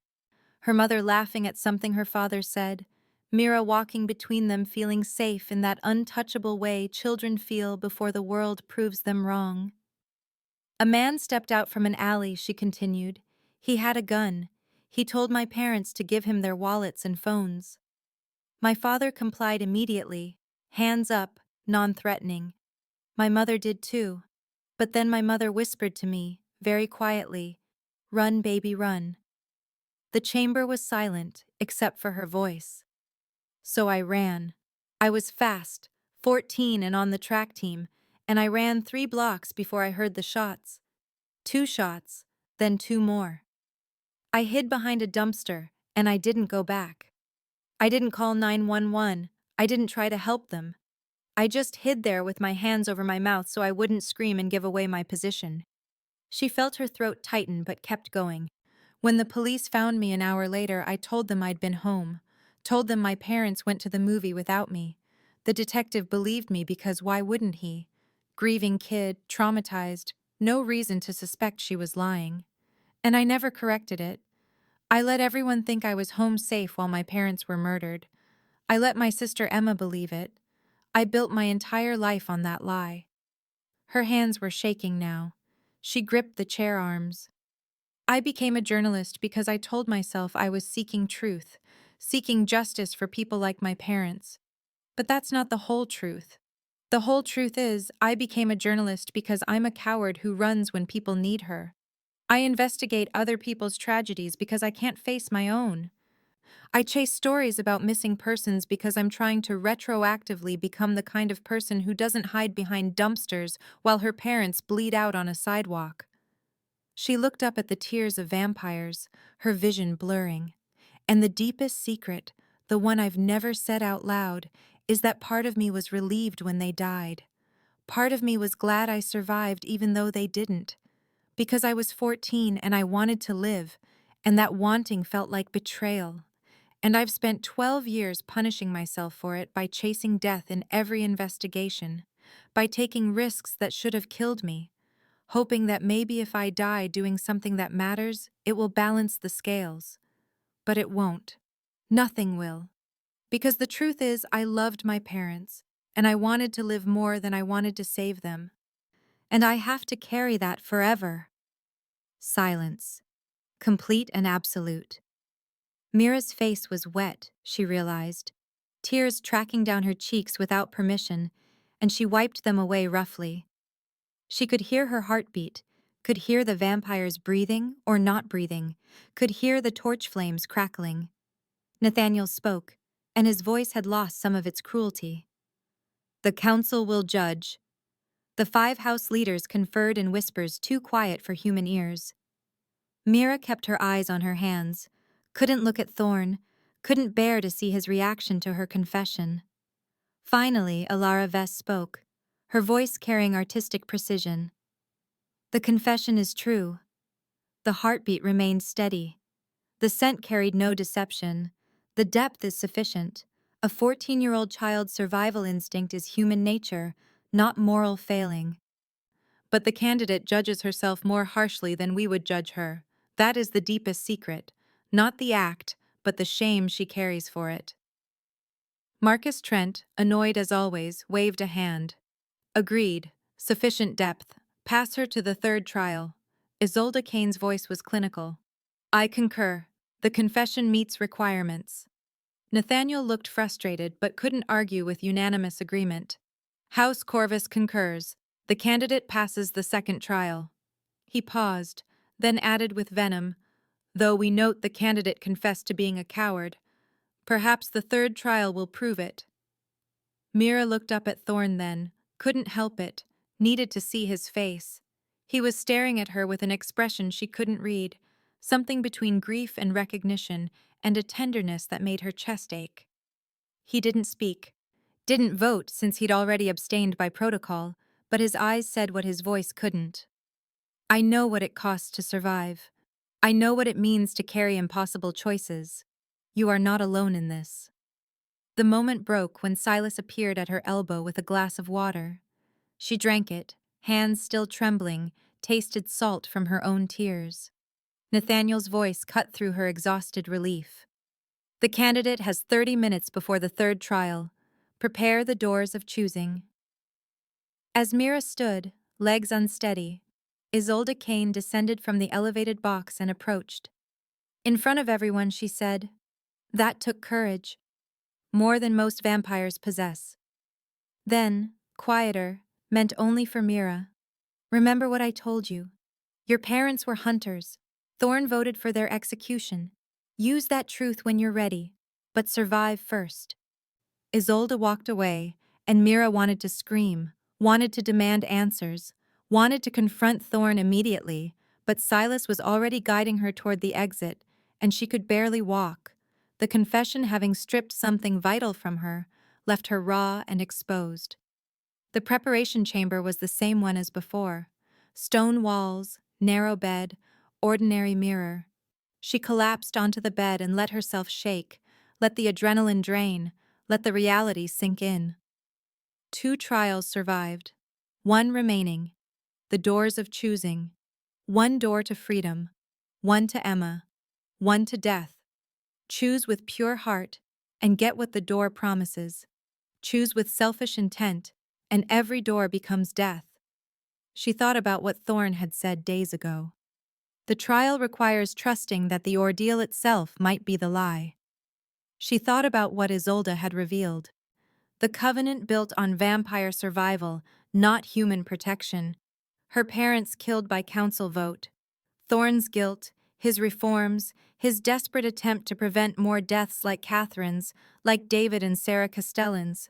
Her mother laughing at something her father said, Mira walking between them feeling safe in that untouchable way children feel before the world proves them wrong. A man stepped out from an alley, she continued. He had a gun. He told my parents to give him their wallets and phones. My father complied immediately, hands up, non-threatening. My mother did too. But then my mother whispered to me, very quietly, "Run, baby, run." The chamber was silent, except for her voice. So I ran. I was fast, 14 and on the track team, and I ran 3 blocks before I heard the shots. 2 shots, then 2 more. I hid behind a dumpster, and I didn't go back. I didn't call 911. I didn't try to help them. I just hid there with my hands over my mouth so I wouldn't scream and give away my position. She felt her throat tighten but kept going. When the police found me an hour later, I told them I'd been home. Told them my parents went to the movie without me. The detective believed me because why wouldn't he? Grieving kid, traumatized, no reason to suspect she was lying. And I never corrected it. I let everyone think I was home safe while my parents were murdered. I let my sister Emma believe it. I built my entire life on that lie. Her hands were shaking now. She gripped the chair arms. I became a journalist because I told myself I was seeking truth, seeking justice for people like my parents. But that's not the whole truth. The whole truth is, I became a journalist because I'm a coward who runs when people need her. I investigate other people's tragedies because I can't face my own. I chase stories about missing persons because I'm trying to retroactively become the kind of person who doesn't hide behind dumpsters while her parents bleed out on a sidewalk. She looked up at the tiers of vampires, her vision blurring. And the deepest secret, the one I've never said out loud, is that part of me was relieved when they died. Part of me was glad I survived even though they didn't. Because I was 14 and I wanted to live, and that wanting felt like betrayal. And I've spent 12 years punishing myself for it by chasing death in every investigation, by taking risks that should have killed me, hoping that maybe if I die doing something that matters, it will balance the scales. But it won't. Nothing will. Because the truth is, I loved my parents, and I wanted to live more than I wanted to save them. And I have to carry that forever. Silence. Complete and absolute. Mira's face was wet, she realized, tears tracking down her cheeks without permission, and she wiped them away roughly. She could hear her heartbeat, could hear the vampires breathing or not breathing, could hear the torch flames crackling. Nathaniel spoke, and his voice had lost some of its cruelty. "The council will judge." The 5 house leaders conferred in whispers too quiet for human ears. Mira kept her eyes on her hands, couldn't look at Thorne, couldn't bear to see his reaction to her confession. Finally, Alara Vess spoke, her voice carrying artistic precision. "The confession is true." The heartbeat remained steady. The scent carried no deception. The depth is sufficient. A 14-year-old child's survival instinct is human nature, not moral failing. But the candidate judges herself more harshly than we would judge her. That is the deepest secret. Not the act, but the shame she carries for it. Marcus Trent, annoyed as always, waved a hand. "Agreed. Sufficient depth. Pass her to the 3rd trial." Isolde Kane's voice was clinical. "I concur. The confession meets requirements." Nathaniel looked frustrated but couldn't argue with unanimous agreement. "House Corvus concurs. The candidate passes the 2nd trial." He paused, then added with venom, "Though we note the candidate confessed to being a coward. Perhaps the 3rd trial will prove it." Mira looked up at Thorne then, couldn't help it, needed to see his face. He was staring at her with an expression she couldn't read, something between grief and recognition, and a tenderness that made her chest ache. He didn't speak. Didn't vote since he'd already abstained by protocol, but his eyes said what his voice couldn't. "I know what it costs to survive. I know what it means to carry impossible choices. You are not alone in this." The moment broke when Silas appeared at her elbow with a glass of water. She drank it, hands still trembling, tasted salt from her own tears. Nathaniel's voice cut through her exhausted relief. "The candidate has 30 minutes before the 3rd trial. Prepare the doors of choosing." As Mira stood, legs unsteady, Isolde Kane descended from the elevated box and approached. In front of everyone, she said, "That took courage. More than most vampires possess." Then, quieter, meant only for Mira, "Remember what I told you. Your parents were hunters. Thorne voted for their execution. Use that truth when you're ready, but survive first." Isolde walked away, and Mira wanted to scream, wanted to demand answers, wanted to confront Thorne immediately, but Silas was already guiding her toward the exit, and she could barely walk. The confession, having stripped something vital from her, left her raw and exposed. The preparation chamber was the same one as before. Stone walls, narrow bed, ordinary mirror. She collapsed onto the bed and let herself shake, let the adrenaline drain, let the reality sink in. 2 trials survived. 1 remaining. The doors of choosing. 1 door to freedom. 1 to Emma. 1 to death. Choose with pure heart, and get what the door promises. Choose with selfish intent, and every door becomes death. She thought about what Thorne had said days ago. The trial requires trusting that the ordeal itself might be the lie. She thought about what Isolde had revealed. The covenant built on vampire survival, not human protection. Her parents killed by council vote. Thorne's guilt, his reforms, his desperate attempt to prevent more deaths like Catherine's, like David and Mira Castellan's.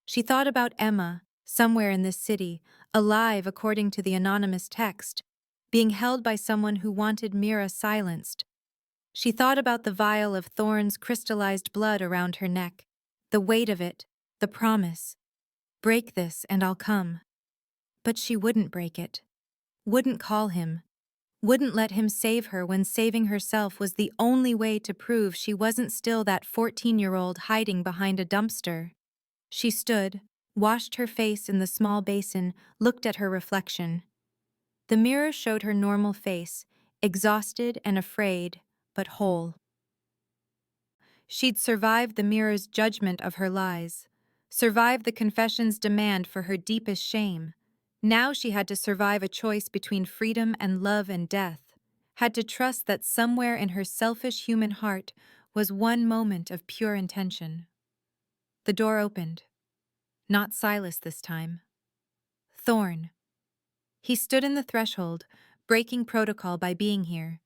She thought about Emma, somewhere in this city, alive according to the anonymous text, being held by someone who wanted Mira silenced. She thought about the vial of Thorne's crystallized blood around her neck, the weight of it, the promise. Break this and I'll come. But she wouldn't break it. Wouldn't call him. Wouldn't let him save her when saving herself was the only way to prove she wasn't still that 14-year-old hiding behind a dumpster. She stood, washed her face in the small basin, looked at her reflection. The mirror showed her normal face, exhausted and afraid, but whole. She'd survived the mirror's judgment of her lies, survived the confession's demand for her deepest shame. Now she had to survive a choice between freedom and love and death, had to trust that somewhere in her selfish human heart was one moment of pure intention. The door opened. Not Silas this time. Thorne. He stood in the threshold, breaking protocol by being here,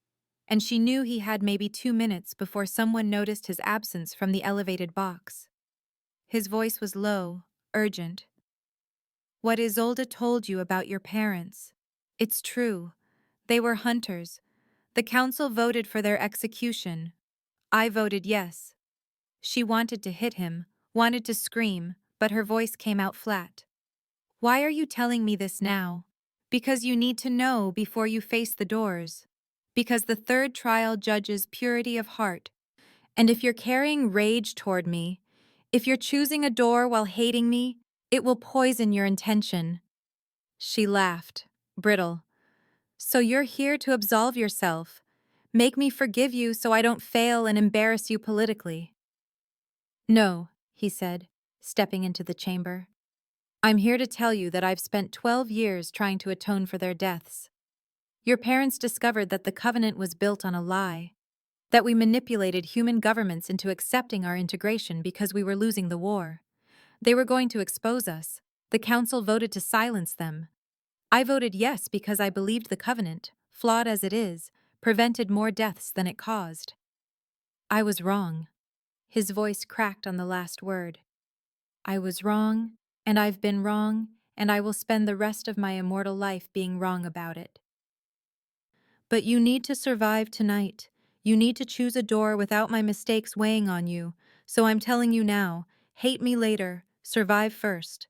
and she knew he had maybe 2 minutes before someone noticed his absence from the elevated box. His voice was low, urgent. What Isolde told you about your parents. It's true. They were hunters. The council voted for their execution. I voted yes. She wanted to hit him, wanted to scream, but her voice came out flat. Why are you telling me this now? Because you need to know before you face the doors. Because the third trial judges purity of heart. And if you're carrying rage toward me, if you're choosing a door while hating me, it will poison your intention. She laughed, brittle. So you're here to absolve yourself. Make me forgive you so I don't fail and embarrass you politically. No, he said, stepping into the chamber. I'm here to tell you that I've spent 12 years trying to atone for their deaths. Your parents discovered that the covenant was built on a lie, that we manipulated human governments into accepting our integration because we were losing the war. They were going to expose us. The council voted to silence them. I voted yes because I believed the covenant, flawed as it is, prevented more deaths than it caused. I was wrong. His voice cracked on the last word. I was wrong, and I've been wrong, and I will spend the rest of my immortal life being wrong about it. But you need to survive tonight. You need to choose a door without my mistakes weighing on you, so I'm telling you now, hate me later, survive first.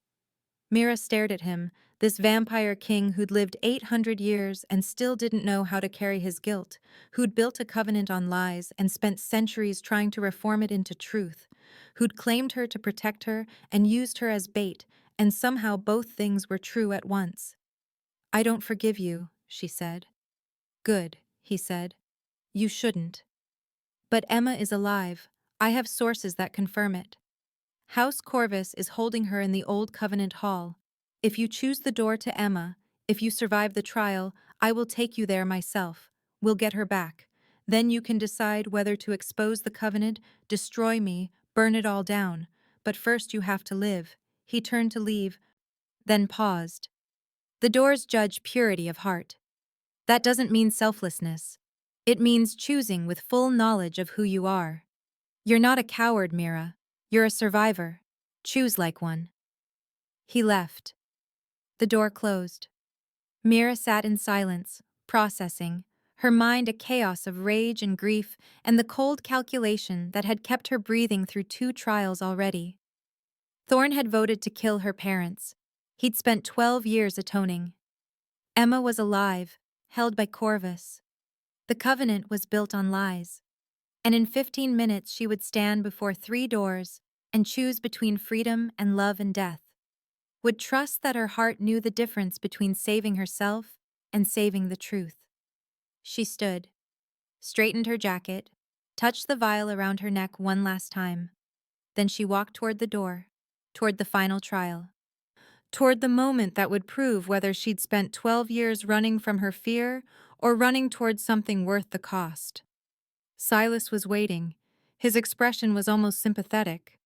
Mira stared at him, this vampire king who'd lived 800 years and still didn't know how to carry his guilt, who'd built a covenant on lies and spent centuries trying to reform it into truth, who'd claimed her to protect her and used her as bait, and somehow both things were true at once. I don't forgive you, she said. Good, he said. You shouldn't. But Emma is alive. I have sources that confirm it. House Corvus is holding her in the old Covenant Hall. If you choose the door to Emma, if you survive the trial, I will take you there myself. We'll get her back. Then you can decide whether to expose the Covenant, destroy me, burn it all down. But first you have to live. He turned to leave, then paused. The doors judge purity of heart. That doesn't mean selflessness. It means choosing with full knowledge of who you are. You're not a coward, Mira. You're a survivor. Choose like one. He left. The door closed. Mira sat in silence, processing, her mind a chaos of rage and grief and the cold calculation that had kept her breathing through 2 trials already. Thorne had voted to kill her parents. He'd spent 12 years atoning. Emma was alive, held by Corvus. The covenant was built on lies. And in 15 minutes she would stand before 3 doors and choose between freedom and love and death. Would trust that her heart knew the difference between saving herself and saving the truth. She stood, straightened her jacket, touched the vial around her neck one last time. Then she walked toward the door, toward the final trial. Toward the moment that would prove whether she'd spent 12 years running from her fear or running toward something worth the cost. Silas was waiting. His expression was almost sympathetic.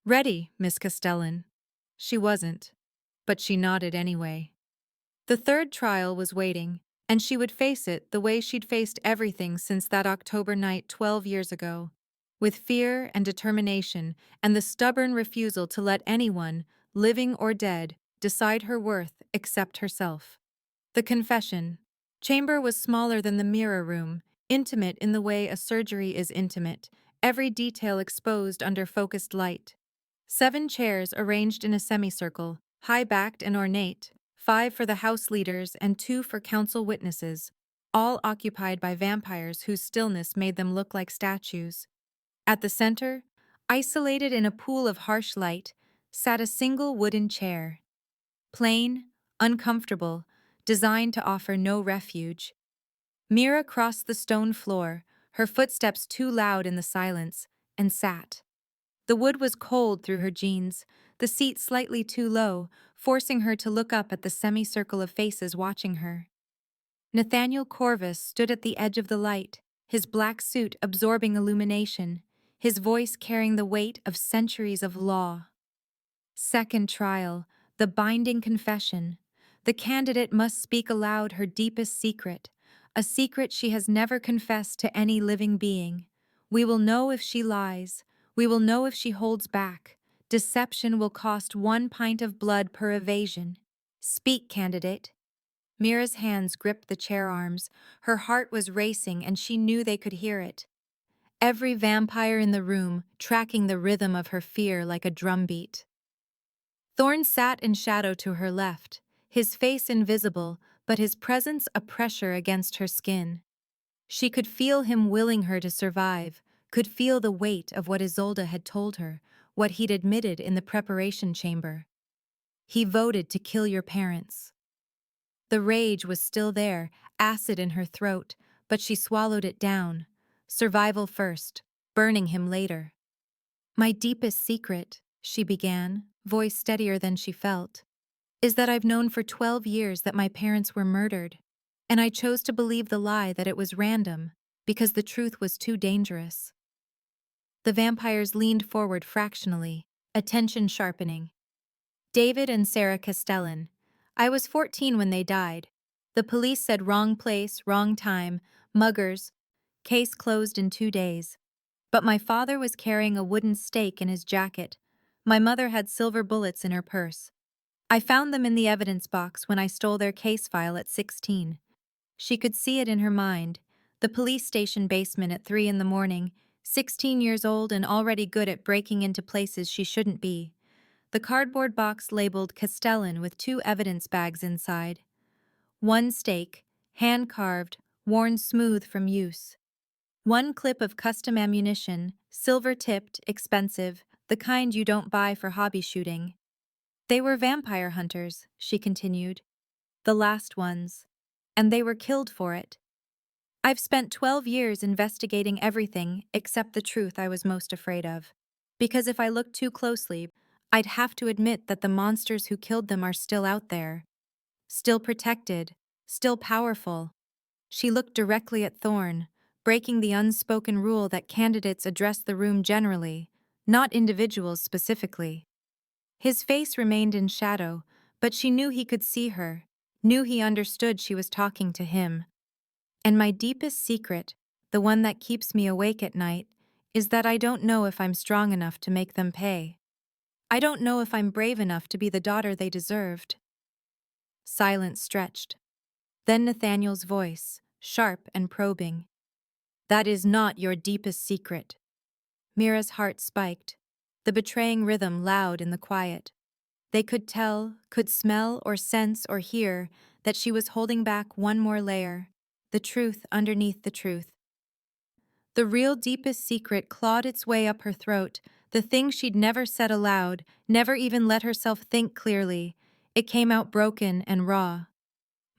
Ready, Miss Castellan. She wasn't, but she nodded anyway. The third trial was waiting, and she would face it the way she'd faced everything since that October night 12 years ago, with fear and determination and the stubborn refusal to let anyone, living or dead, decide her worth except herself. The confession chamber was smaller than the mirror room, intimate in the way a surgery is intimate, every detail exposed under focused light. 7 chairs arranged in a semicircle, high-backed and ornate, 5 for the house leaders and 2 for council witnesses, all occupied by vampires whose stillness made them look like statues. At the center, isolated in a pool of harsh light, sat a single wooden chair. Plain, uncomfortable, designed to offer no refuge. Mira crossed the stone floor, her footsteps too loud in the silence, and sat. The wood was cold through her jeans, the seat slightly too low, forcing her to look up at the semicircle of faces watching her. Nathaniel Corvus stood at the edge of the light, his black suit absorbing illumination, his voice carrying the weight of centuries of law. Second trial, the binding confession. The candidate must speak aloud her deepest secret, a secret she has never confessed to any living being. We will know if she lies. We will know if she holds back. Deception will cost 1 pint of blood per evasion. Speak, candidate. Mira's hands gripped the chair arms. Her heart was racing and she knew they could hear it. Every vampire in the room tracking the rhythm of her fear like a drumbeat. Thorne sat in shadow to her left, his face invisible, but his presence a pressure against her skin. She could feel him willing her to survive, could feel the weight of what Isolde had told her, what he'd admitted in the preparation chamber. He voted to kill your parents. The rage was still there, acid in her throat, but she swallowed it down. Survival first, burning him later. My deepest secret, she began, voice steadier than she felt, is that I've known for 12 years that my parents were murdered, and I chose to believe the lie that it was random, because the truth was too dangerous. The vampires leaned forward fractionally, attention sharpening. David and Sarah Castellan. I was 14 when they died. The police said wrong place, wrong time, muggers. Case closed in 2 days. But my father was carrying a wooden stake in his jacket. My mother had silver bullets in her purse. I found them in the evidence box when I stole their case file at 16. She could see it in her mind. The police station basement at 3 in the morning, 16 years old and already good at breaking into places she shouldn't be. The cardboard box labeled Castellan with 2 evidence bags inside. 1 stake, hand-carved, worn smooth from use. 1 clip of custom ammunition, silver-tipped, expensive, the kind you don't buy for hobby shooting. They were vampire hunters, she continued. The last ones. And they were killed for it. I've spent 12 years investigating everything except the truth I was most afraid of. Because if I looked too closely, I'd have to admit that the monsters who killed them are still out there. Still protected, still powerful. She looked directly at Thorne, breaking the unspoken rule that candidates address the room generally, not individuals specifically. His face remained in shadow, but she knew he could see her, knew he understood she was talking to him. And my deepest secret, the one that keeps me awake at night, is that I don't know if I'm strong enough to make them pay. I don't know if I'm brave enough to be the daughter they deserved. Silence stretched. Then Nathaniel's voice, sharp and probing. That is not your deepest secret. Mira's heart spiked, the betraying rhythm loud in the quiet. They could tell, could smell or sense or hear that she was holding back one more layer, the truth underneath the truth. The real deepest secret clawed its way up her throat, the thing she'd never said aloud, never even let herself think clearly. It came out broken and raw.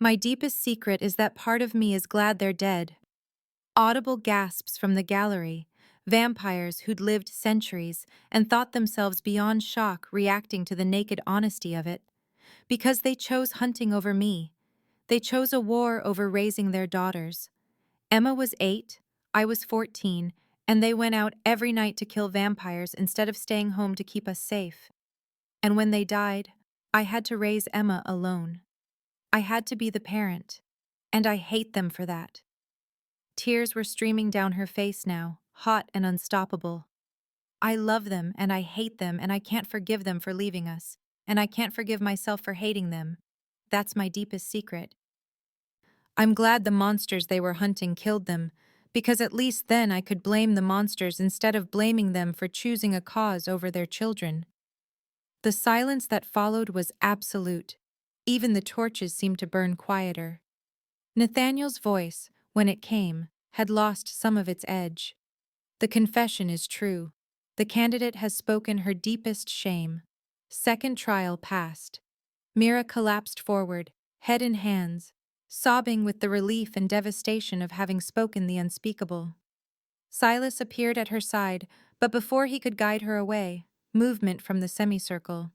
My deepest secret is that part of me is glad they're dead. Audible gasps from the gallery, vampires who'd lived centuries and thought themselves beyond shock reacting to the naked honesty of it. Because they chose hunting over me. They chose a war over raising their daughters. Emma was 8, I was 14, And they went out every night to kill vampires instead of staying home to keep us safe. And when they died, I had to raise Emma alone. I had to be the parent. And I hate them for that. Tears were streaming down her face now, hot and unstoppable. I love them and I hate them and I can't forgive them for leaving us. And I can't forgive myself for hating them. That's my deepest secret. I'm glad the monsters they were hunting killed them, because at least then I could blame the monsters instead of blaming them for choosing a cause over their children. The silence that followed was absolute. Even the torches seemed to burn quieter. Nathaniel's voice, when it came, had lost some of its edge. The confession is true. The candidate has spoken her deepest shame. Second trial passed. Mira collapsed forward, head in hands, sobbing with the relief and devastation of having spoken the unspeakable. Silas appeared at her side, but before he could guide her away, movement from the semicircle.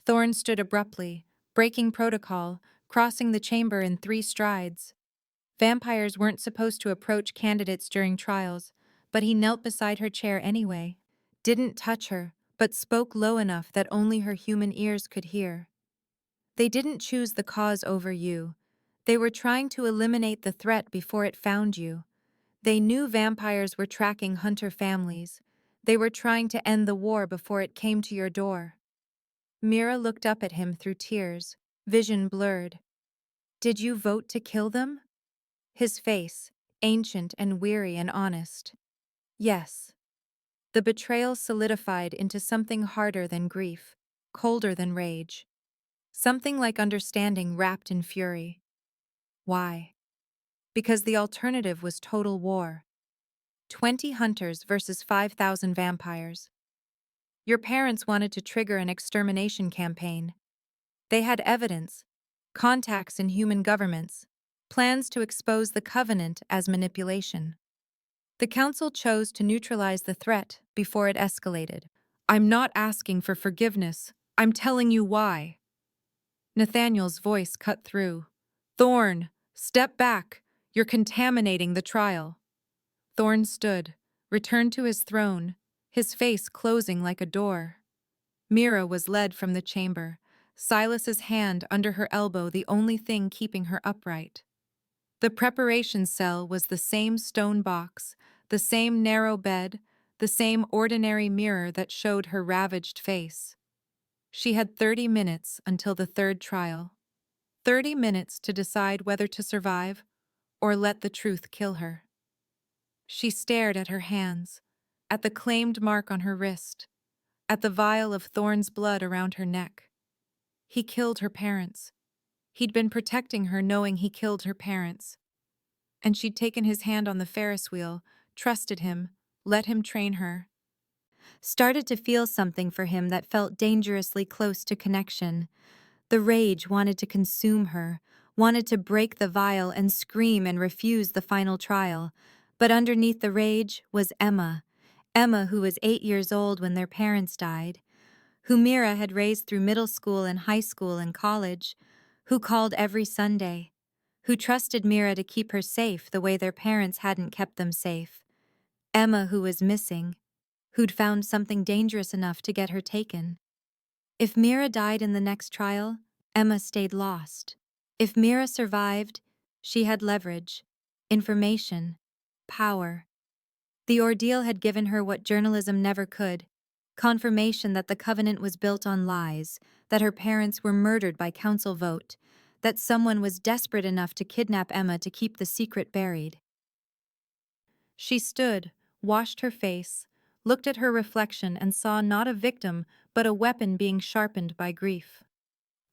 Thorne stood abruptly, breaking protocol, crossing the chamber in 3 strides. Vampires weren't supposed to approach candidates during trials, but he knelt beside her chair anyway, didn't touch her, but spoke low enough that only her human ears could hear. They didn't choose the cause over you. They were trying to eliminate the threat before it found you. They knew vampires were tracking hunter families. They were trying to end the war before it came to your door. Mira looked up at him through tears, vision blurred. Did you vote to kill them? His face, ancient and weary and honest. Yes. The betrayal solidified into something harder than grief, colder than rage. Something like understanding wrapped in fury. Why? Because the alternative was total war. 20 hunters versus 5,000 vampires. Your parents wanted to trigger an extermination campaign. They had evidence, contacts in human governments, plans to expose the Covenant as manipulation. The Council chose to neutralize the threat before it escalated. I'm not asking for forgiveness. I'm telling you why. Nathaniel's voice cut through. Thorne, step back. You're contaminating the trial. Thorne stood, returned to his throne, his face closing like a door. Mira was led from the chamber, Silas's hand under her elbow the only thing keeping her upright. The preparation cell was the same stone box, the same narrow bed, the same ordinary mirror that showed her ravaged face. She had 30 minutes until the 3rd trial. 30 minutes to decide whether to survive or let the truth kill her. She stared at her hands, at the claimed mark on her wrist, at the vial of Thorne's blood around her neck. He killed her parents. He'd been protecting her knowing he killed her parents. And she'd taken his hand on the Ferris wheel, trusted him, let him train her. Started to feel something for him that felt dangerously close to connection. The rage wanted to consume her, wanted to break the vial and scream and refuse the final trial. But underneath the rage was Emma. Emma, who was 8 years old when their parents died, who Mira had raised through middle school and high school and college, who called every Sunday, who trusted Mira to keep her safe the way their parents hadn't kept them safe. Emma, who was missing, who'd found something dangerous enough to get her taken. If Mira died in the next trial, Emma stayed lost. If Mira survived, she had leverage, information, power. The ordeal had given her what journalism never could, confirmation that the Covenant was built on lies, that her parents were murdered by council vote, that someone was desperate enough to kidnap Emma to keep the secret buried. She stood, washed her face, looked at her reflection and saw not a victim, but a weapon being sharpened by grief.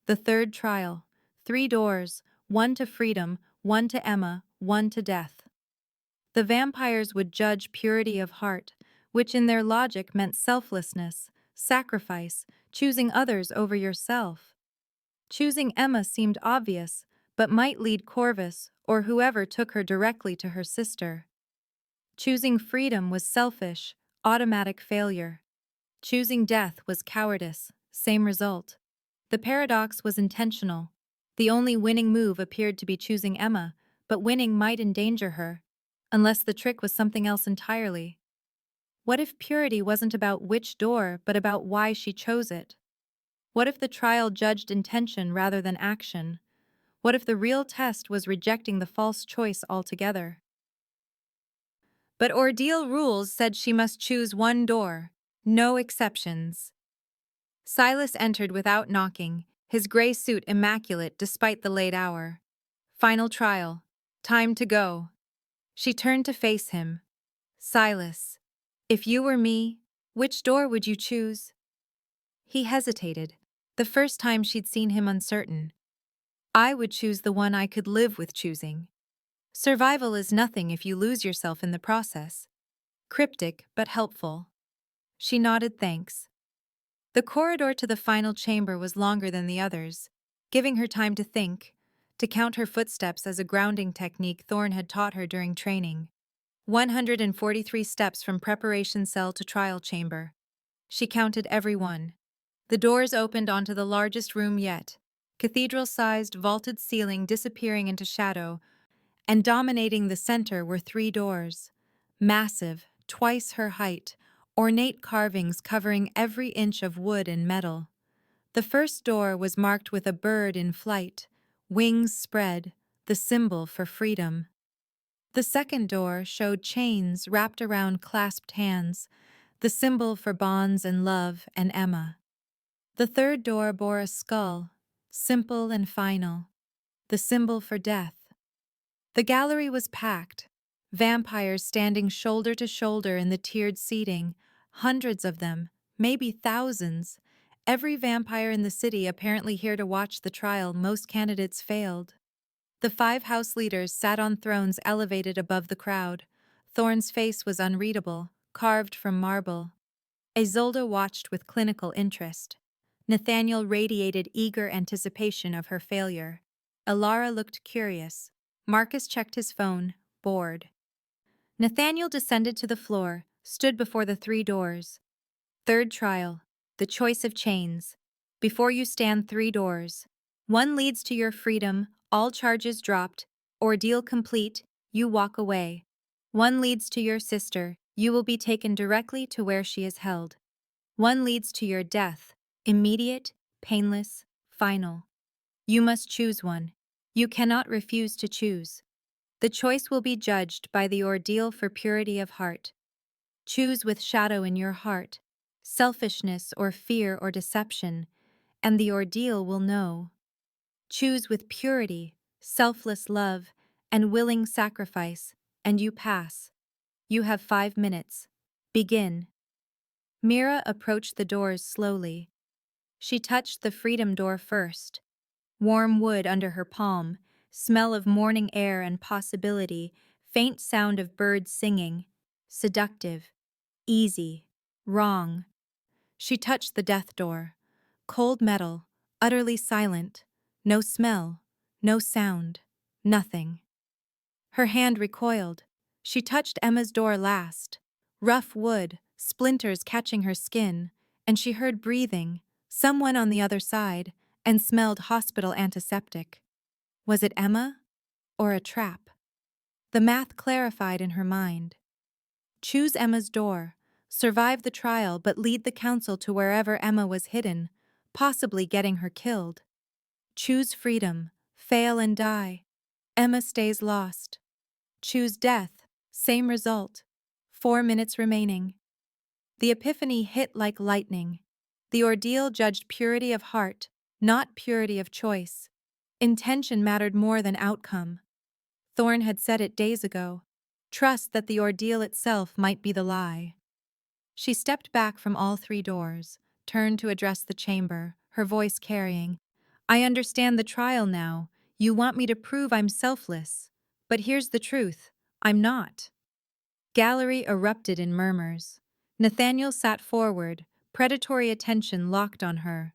The 3rd trial, 3 doors, 1 to freedom, 1 to Emma, 1 to death. The vampires would judge purity of heart, which in their logic meant selflessness, sacrifice, choosing others over yourself. Choosing Emma seemed obvious, but might lead Corvus or whoever took her directly to her sister. Choosing freedom was selfish, automatic failure. Choosing death was cowardice, same result. The paradox was intentional. The only winning move appeared to be choosing Emma, but winning might endanger her, unless the trick was something else entirely. What if purity wasn't about which door, but about why she chose it? What if the trial judged intention rather than action? What if the real test was rejecting the false choice altogether? But Ordeal rules said she must choose one door, no exceptions. Silas entered without knocking, his gray suit immaculate despite the late hour. Final trial. Time to go. She turned to face him. Silas, if you were me, which door would you choose? He hesitated, the first time she'd seen him uncertain. I would choose the one I could live with choosing. Survival is nothing if you lose yourself in the process. Cryptic but helpful. She nodded thanks. The corridor to the final chamber was longer than the others, giving her time to think, to count her footsteps as a grounding technique Thorne had taught her during training. 143 steps from preparation cell to trial chamber. She counted every one. The doors opened onto the largest room yet, cathedral-sized vaulted ceiling disappearing into shadow, and dominating the center were 3 doors. Massive, twice her height, ornate carvings covering every inch of wood and metal. The first door was marked with a bird in flight, wings spread, the symbol for freedom. The second door showed chains wrapped around clasped hands, the symbol for bonds and love and Emma. The third door bore a skull, simple and final, the symbol for death. The gallery was packed, vampires standing shoulder to shoulder in the tiered seating, hundreds of them, maybe thousands. Every vampire in the city apparently here to watch the trial. Most candidates failed. The 5 house leaders sat on thrones elevated above the crowd. Thorne's face was unreadable, carved from marble. Isolde watched with clinical interest. Nathaniel radiated eager anticipation of her failure. Alara looked curious. Marcus checked his phone, bored. Nathaniel descended to the floor, stood before the 3 doors. Third trial, the choice of chains. Before you stand 3 doors. One leads to your freedom, all charges dropped, ordeal complete, you walk away. One leads to your sister, you will be taken directly to where she is held. One leads to your death, immediate, painless, final. You must choose one. You cannot refuse to choose. The choice will be judged by the ordeal for purity of heart. Choose with shadow in your heart, selfishness or fear or deception, and the ordeal will know. Choose with purity, selfless love, and willing sacrifice, and you pass. You have 5 minutes. Begin. Mira approached the doors slowly. She touched the freedom door first. Warm wood under her palm, smell of morning air and possibility, faint sound of birds singing. Seductive. Easy. Wrong. She touched the death door. Cold metal, utterly silent. No smell. No sound. Nothing. Her hand recoiled. She touched Emma's door last. Rough wood, splinters catching her skin, and she heard breathing, someone on the other side, and smelled hospital antiseptic. Was it Emma? Or a trap? The math clarified in her mind. Choose Emma's door, survive the trial but lead the council to wherever Emma was hidden, possibly getting her killed. Choose freedom, fail and die. Emma stays lost. Choose death, same result. 4 minutes remaining. The epiphany hit like lightning. The ordeal judged purity of heart, not purity of choice. Intention mattered more than outcome. Thorne had said it days ago. Trust that the ordeal itself might be the lie. She stepped back from all 3 doors, turned to address the chamber, her voice carrying, I understand the trial now. You want me to prove I'm selfless. But here's the truth. I'm not. Gallery erupted in murmurs. Nathaniel sat forward, predatory attention locked on her.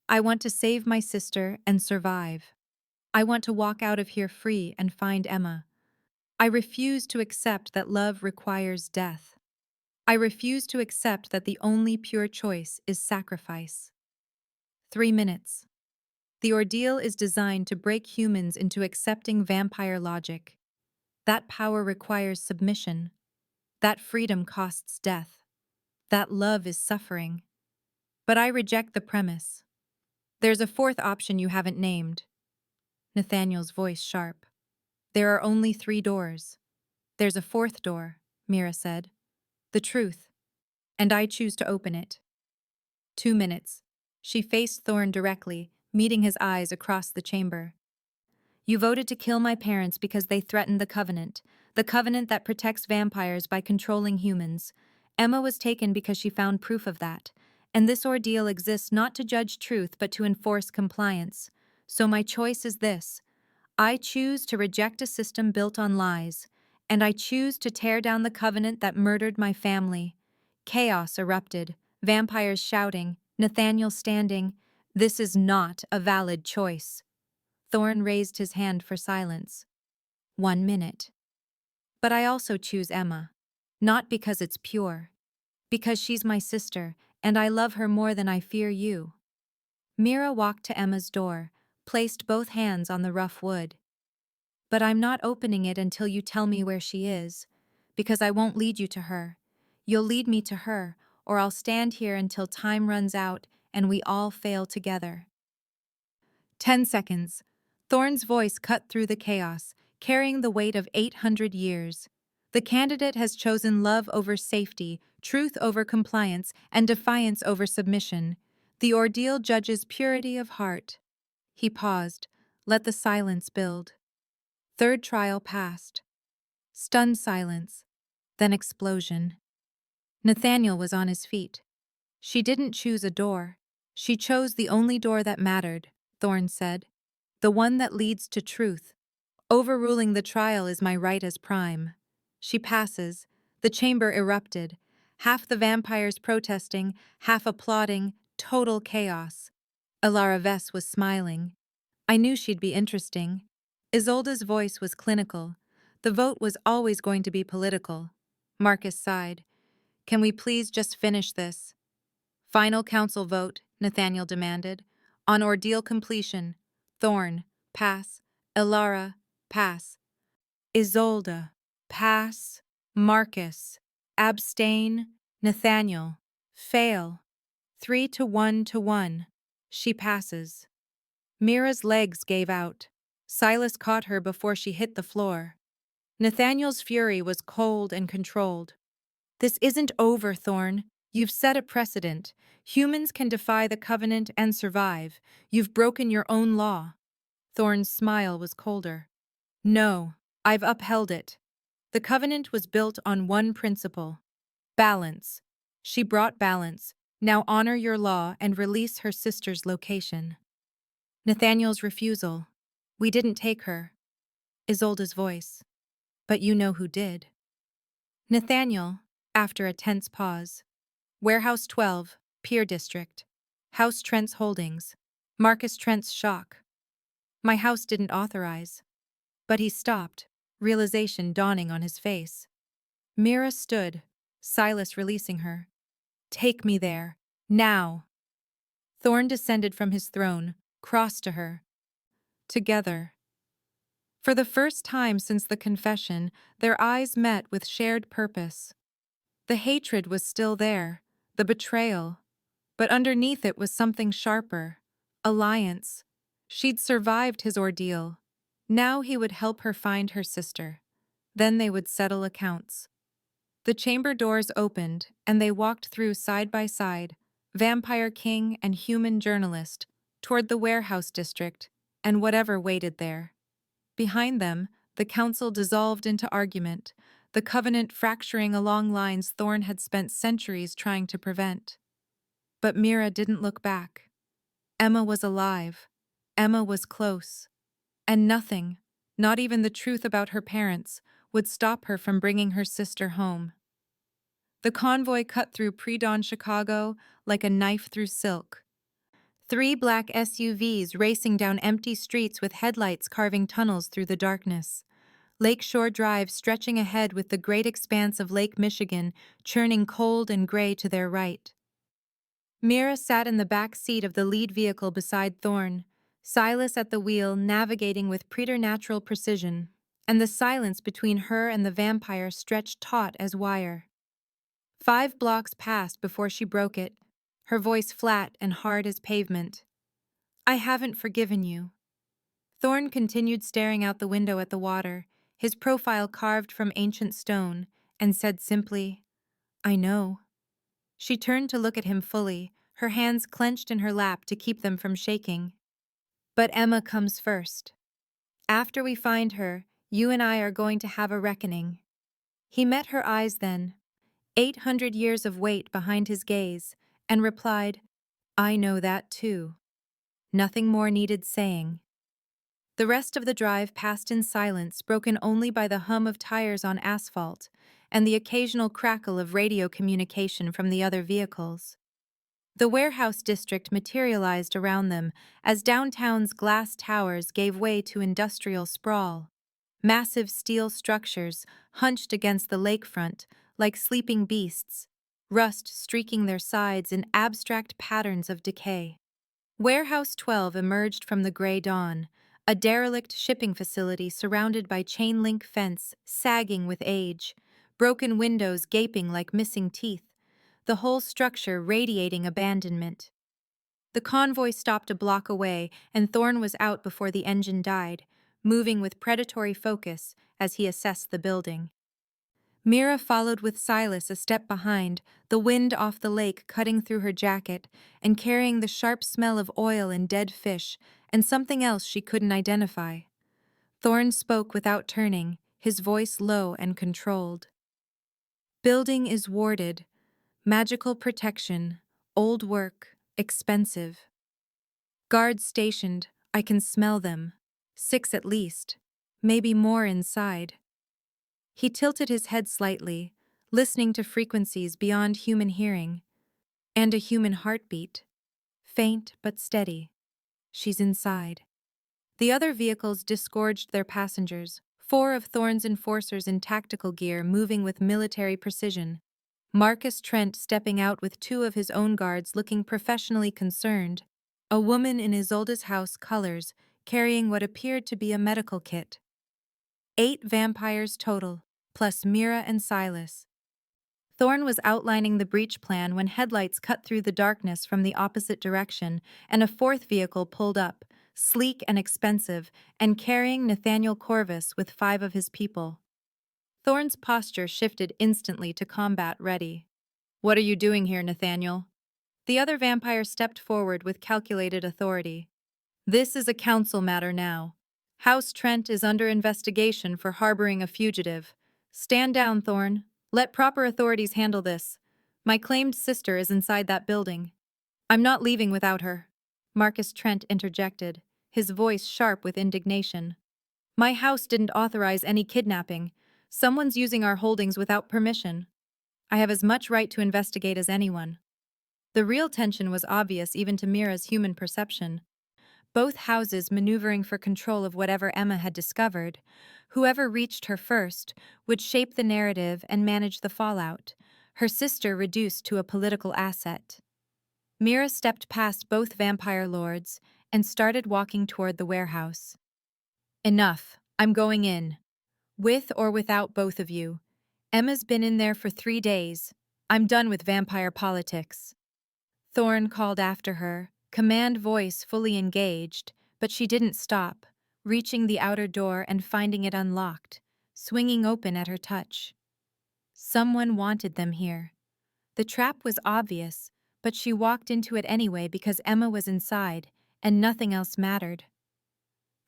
I want to save my sister and survive. I want to walk out of here free and find Emma. I refuse to accept that love requires death. I refuse to accept that the only pure choice is sacrifice. 3 minutes. The ordeal is designed to break humans into accepting vampire logic. That power requires submission. That freedom costs death. that love is suffering. But I reject the premise. There's a fourth option you haven't named. Nathaniel's voice sharp. There are only 3 doors. There's a fourth door, Mira said. The truth. And I choose to open it. 2 minutes. She faced Thorne directly, meeting his eyes across the chamber. You voted to kill my parents because they threatened the covenant that protects vampires by controlling humans. Emma was taken because she found proof of that, and this ordeal exists not to judge truth but to enforce compliance. So my choice is this. I choose to reject a system built on lies, and I choose to tear down the covenant that murdered my family. Chaos erupted, vampires shouting, Nathaniel standing. This is not a valid choice. Thorne raised his hand for silence. 1 minute. But I also choose Emma. Not because it's pure. Because she's my sister, and I love her more than I fear you. Mira walked to Emma's door, placed both hands on the rough wood. But I'm not opening it until you tell me where she is, because I won't lead you to her. You'll lead me to her, or I'll stand here until time runs out and we all fail together. 10 seconds. Thorne's voice cut through the chaos, carrying the weight of 800 years. The candidate has chosen love over safety, truth over compliance, and defiance over submission. The ordeal judges purity of heart. He paused, let the silence build. Third trial passed. Stunned silence, then explosion. Nathaniel was on his feet. She didn't choose a door. She chose the only door that mattered, Thorne said. The one that leads to truth. Overruling the trial is my right as prime. She passes. The chamber erupted. Half the vampires protesting, half applauding, total chaos. Alara Vess was smiling. I knew she'd be interesting. Isolde's voice was clinical. The vote was always going to be political. Marcus sighed. Can we please just finish this? Final council vote, Nathaniel demanded. On ordeal completion. Thorne, pass. Elara, pass. Isolde, pass. Marcus, abstain. Nathaniel, fail. 3 to 1 to 1. She passes. Mira's legs gave out. Silas caught her before she hit the floor. Nathaniel's fury was cold and controlled. This isn't over, Thorne. You've set a precedent. Humans can defy the covenant and survive. You've broken your own law. Thorne's smile was colder. No, I've upheld it. The covenant was built on one principle. Balance. She brought balance. Now honor your law and release her sister's location. Nathaniel's refusal. We didn't take her. Isolde's voice. But you know who did. Nathaniel, after a tense pause. Warehouse 12, Pier District. House Trent's Holdings. Marcus Trent's shock. My house didn't authorize. But he stopped, realization dawning on his face. Mira stood, Silas releasing her. Take me there, now. Thorne descended from his throne, crossed to her. Together. For the first time since the confession, their eyes met with shared purpose. The hatred was still there, the betrayal, but underneath it was something sharper. Alliance. She'd survived his ordeal. Now he would help her find her sister. Then they would settle accounts. The chamber doors opened, and they walked through side by side, vampire king and human journalist, toward the warehouse district, and whatever waited there. Behind them, the council dissolved into argument, the covenant fracturing along lines Thorne had spent centuries trying to prevent. But Mira didn't look back. Emma was alive. Emma was close. And nothing, not even the truth about her parents, would stop her from bringing her sister home. The convoy cut through pre-dawn Chicago like a knife through silk. 3 black SUVs racing down empty streets with headlights carving tunnels through the darkness. Lakeshore Drive stretching ahead with the great expanse of Lake Michigan churning cold and gray to their right. Mira sat in the back seat of the lead vehicle beside Thorne, Silas at the wheel navigating with preternatural precision, and the silence between her and the vampire stretched taut as wire. 5 blocks passed before she broke it, her voice flat and hard as pavement. I haven't forgiven you. Thorne continued staring out the window at the water, his profile carved from ancient stone, and said simply, I know. She turned to look at him fully, her hands clenched in her lap to keep them from shaking. But Emma comes first. After we find her, you and I are going to have a reckoning. He met her eyes then, 800 years of weight behind his gaze, and replied, I know that too. Nothing more needed saying. The rest of the drive passed in silence, broken only by the hum of tires on asphalt and the occasional crackle of radio communication from the other vehicles. The warehouse district materialized around them as downtown's glass towers gave way to industrial sprawl. Massive steel structures hunched against the lakefront like sleeping beasts, rust streaking their sides in abstract patterns of decay. Warehouse 12 emerged from the gray dawn, a derelict shipping facility surrounded by chain-link fence sagging with age, broken windows gaping like missing teeth, the whole structure radiating abandonment. The convoy stopped a block away, and Thorne was out before the engine died, moving with predatory focus as he assessed the building. Mira followed with Silas a step behind, the wind off the lake cutting through her jacket and carrying the sharp smell of oil and dead fish and something else she couldn't identify. Thorne spoke without turning, his voice low and controlled. Building is warded. Magical protection. Old work. Expensive. Guards stationed. I can smell them. 6 at least. Maybe more inside. He tilted his head slightly, listening to frequencies beyond human hearing. And a human heartbeat. Faint but steady. She's inside. The other vehicles disgorged their passengers, 4 of Thorne's enforcers in tactical gear moving with military precision. Marcus Trent stepping out with 2 of his own guards looking professionally concerned. A woman in Isolde's house colors, carrying what appeared to be a medical kit. 8 vampires total, plus Mira and Silas. Thorne was outlining the breach plan when headlights cut through the darkness from the opposite direction, and a 4th vehicle pulled up, sleek and expensive, and carrying Nathaniel Corvus with 5 of his people. Thorne's posture shifted instantly to combat ready. What are you doing here, Nathaniel? The other vampire stepped forward with calculated authority. This is a council matter now. House Trent is under investigation for harboring a fugitive. Stand down, Thorne. Let proper authorities handle this. My claimed sister is inside that building. I'm not leaving without her. Marcus Trent interjected, his voice sharp with indignation. My house didn't authorize any kidnapping. Someone's using our holdings without permission. I have as much right to investigate as anyone. The real tension was obvious even to Mira's human perception. Both houses maneuvering for control of whatever Emma had discovered. Whoever reached her first would shape the narrative and manage the fallout, her sister reduced to a political asset. Mira stepped past both vampire lords and started walking toward the warehouse. Enough, I'm going in. With or without both of you. Emma's been in there for 3 days. I'm done with vampire politics. Thorne called after her, command voice fully engaged, but she didn't stop, reaching the outer door and finding it unlocked, swinging open at her touch. Someone wanted them here. The trap was obvious, but she walked into it anyway because Emma was inside, and nothing else mattered.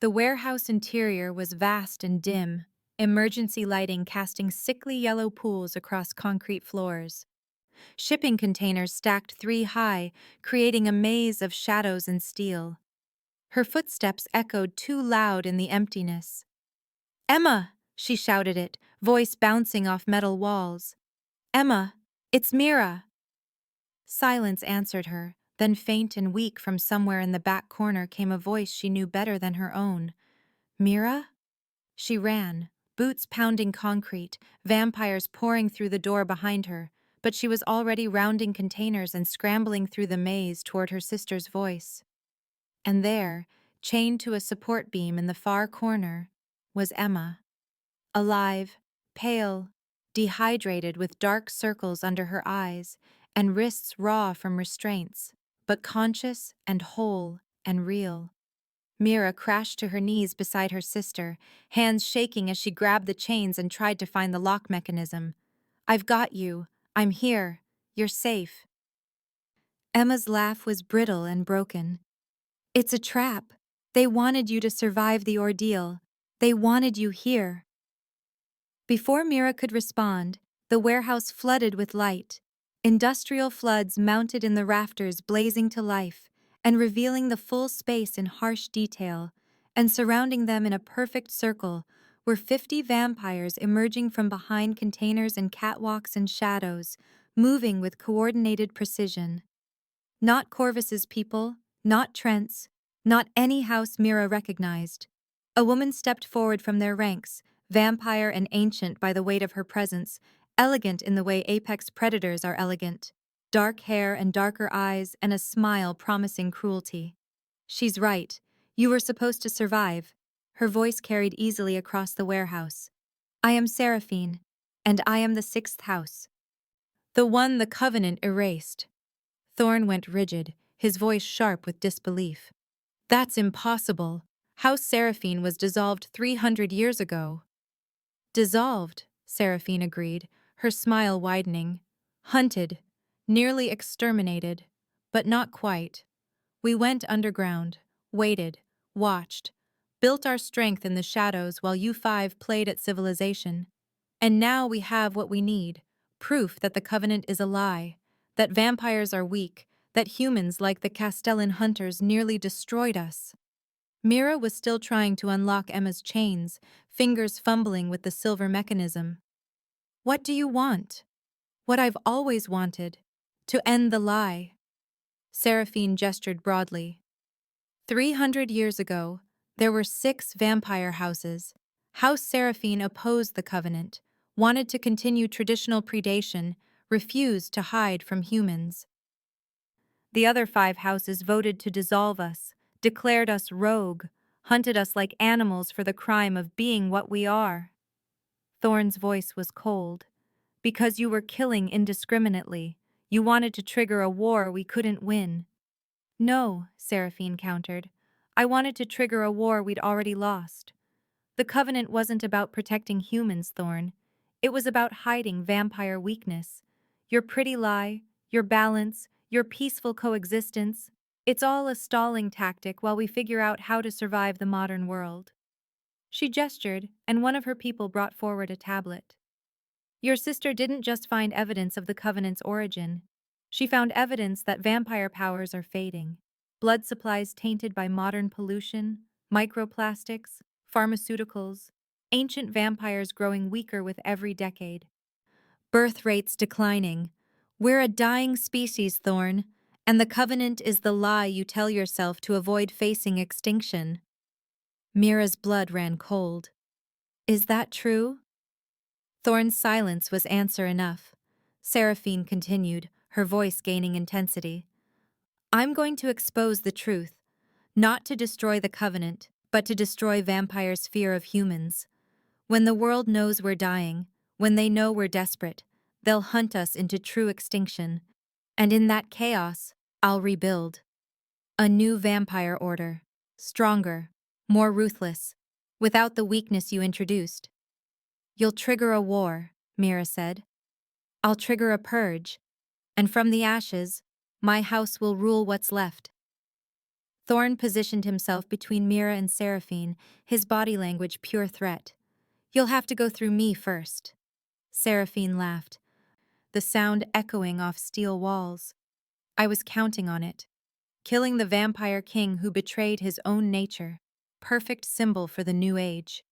The warehouse interior was vast and dim, emergency lighting casting sickly yellow pools across concrete floors. Shipping containers stacked 3 high, creating a maze of shadows and steel. Her footsteps echoed too loud in the emptiness. Emma! She shouted it, voice bouncing off metal walls. Emma! It's Mira! Silence answered her, then faint and weak from somewhere in the back corner came a voice she knew better than her own. Mira? She ran, boots pounding concrete, vampires pouring through the door behind her, but she was already rounding containers and scrambling through the maze toward her sister's voice. And there, chained to a support beam in the far corner, was Emma. Alive, pale, dehydrated with dark circles under her eyes and wrists raw from restraints, but conscious and whole and real. Mira crashed to her knees beside her sister, hands shaking as she grabbed the chains and tried to find the lock mechanism. "I've got you. I'm here. You're safe." Emma's laugh was brittle and broken. "It's a trap. They wanted you to survive the ordeal. They wanted you here." Before Mira could respond, the warehouse flooded with light. Industrial floods mounted in the rafters blazing to life and revealing the full space in harsh detail, and surrounding them in a perfect circle were 50 vampires emerging from behind containers and catwalks and shadows, moving with coordinated precision. Not Corvus's people, not Trent's, not any house Mira recognized. A woman stepped forward from their ranks, vampire and ancient by the weight of her presence, elegant in the way apex predators are elegant. Dark hair and darker eyes and a smile promising cruelty. "She's right. You were supposed to survive." Her voice carried easily across the warehouse. "I am Seraphine, and I am the sixth house. The one the Covenant erased." Thorne went rigid, his voice sharp with disbelief. "That's impossible. House Seraphine was dissolved 300 years ago." "Dissolved," Seraphine agreed, her smile widening. "Hunted. Nearly exterminated. But not quite. We went underground, waited, watched, built our strength in the shadows while you five played at civilization. And now we have what we need, proof that the Covenant is a lie, that vampires are weak, that humans like the Castellan hunters nearly destroyed us." Mira was still trying to unlock Emma's chains, fingers fumbling with the silver mechanism. "What do you want?" "What I've always wanted. To end the lie." Seraphine gestured broadly. 300 years ago, there were 6 vampire houses. House Seraphine opposed the Covenant, wanted to continue traditional predation, refused to hide from humans. The other 5 houses voted to dissolve us, declared us rogue, hunted us like animals for the crime of being what we are. Thorne's voice was cold. "Because you were killing indiscriminately. You wanted to trigger a war we couldn't win." "No," Seraphine countered. "I wanted to trigger a war we'd already lost. The Covenant wasn't about protecting humans, Thorne. It was about hiding vampire weakness. Your pretty lie, your balance, your peaceful coexistence. It's all a stalling tactic while we figure out how to survive the modern world." She gestured, and one of her people brought forward a tablet. "Your sister didn't just find evidence of the Covenant's origin. She found evidence that vampire powers are fading. Blood supplies tainted by modern pollution, microplastics, pharmaceuticals, ancient vampires growing weaker with every decade. Birth rates declining. We're a dying species, Thorne, and the Covenant is the lie you tell yourself to avoid facing extinction." Mira's blood ran cold. "Is that true?" Thorne's silence was answer enough. Seraphine continued, her voice gaining intensity. "I'm going to expose the truth, not to destroy the Covenant, but to destroy vampires' fear of humans. When the world knows we're dying, when they know we're desperate, they'll hunt us into true extinction. And in that chaos, I'll rebuild. A new vampire order. Stronger, more ruthless, without the weakness you introduced." "You'll trigger a war," Mira said. "I'll trigger a purge, and from the ashes, my house will rule what's left." Thorne positioned himself between Mira and Seraphine, his body language pure threat. "You'll have to go through me first." Seraphine laughed, the sound echoing off steel walls. "I was counting on it. Killing the vampire king who betrayed his own nature. Perfect symbol for the new age."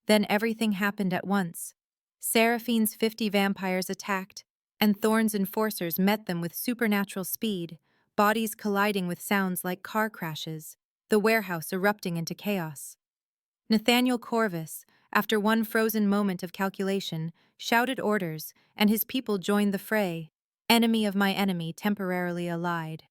Then everything happened at once. Seraphine's 50 vampires attacked, and Thorne's enforcers met them with supernatural speed, bodies colliding with sounds like car crashes, the warehouse erupting into chaos. Nathaniel Corvus, after one frozen moment of calculation, shouted orders, and his people joined the fray, enemy of my enemy temporarily allied.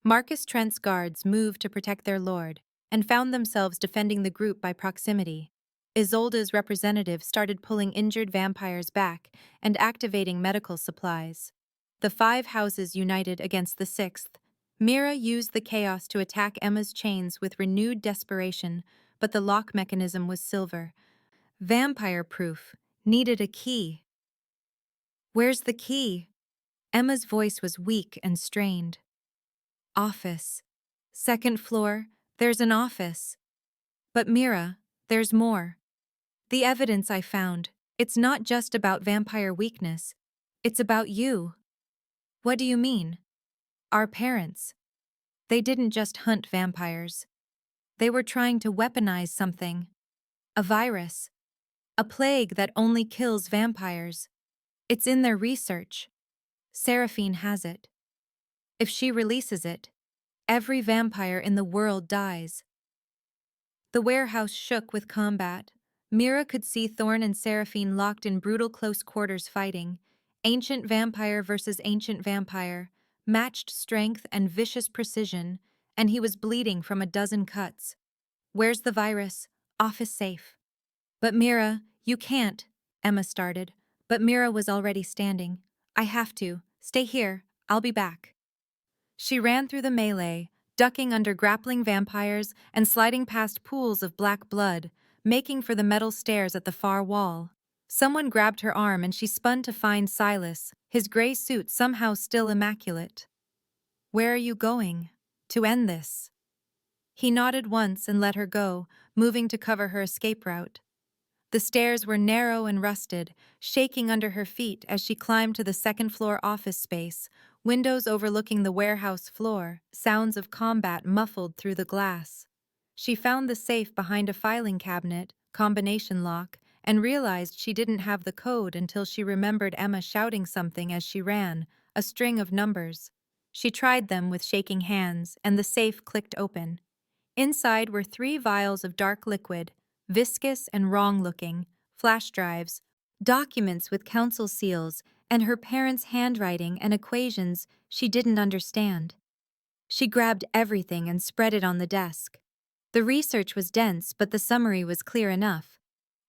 Marcus Trent's guards moved to protect their lord, and found themselves defending the group by proximity. Isolde's representative started pulling injured vampires back and activating medical supplies. The 5 houses united against the 6th. Mira used the chaos to attack Emma's chains with renewed desperation, but the lock mechanism was silver. Vampire-proof. Needed a key. Where's the key? Emma's voice was weak and strained. Office. 2nd floor, there's an office. But Mira, there's more. The evidence I found, it's not just about vampire weakness. It's about you. What do you mean? Our parents. They didn't just hunt vampires. They were trying to weaponize something. A virus. A plague that only kills vampires. It's in their research. Seraphine has it. If she releases it, every vampire in the world dies. The warehouse shook with combat. Mira could see Thorne and Seraphine locked in brutal close quarters fighting. Ancient vampire versus ancient vampire, matched strength and vicious precision, and he was bleeding from a dozen cuts. Where's the virus? Office safe. But Mira, you can't, Emma started, but Mira was already standing. I have to. Stay here. I'll be back. She ran through the melee, ducking under grappling vampires and sliding past pools of black blood, making for the metal stairs at the far wall. Someone grabbed her arm and she spun to find Silas, his gray suit somehow still immaculate. Where are you going? To end this. He nodded once and let her go, moving to cover her escape route. The stairs were narrow and rusted, shaking under her feet as she climbed to the 2nd floor office space, windows overlooking the warehouse floor, sounds of combat muffled through the glass. She found the safe behind a filing cabinet, combination lock, and realized she didn't have the code until she remembered Emma shouting something as she ran, a string of numbers. She tried them with shaking hands, and the safe clicked open. Inside were 3 vials of dark liquid, viscous and wrong-looking, flash drives, documents with council seals, and her parents' handwriting and equations she didn't understand. She grabbed everything and spread it on the desk. The research was dense, but the summary was clear enough.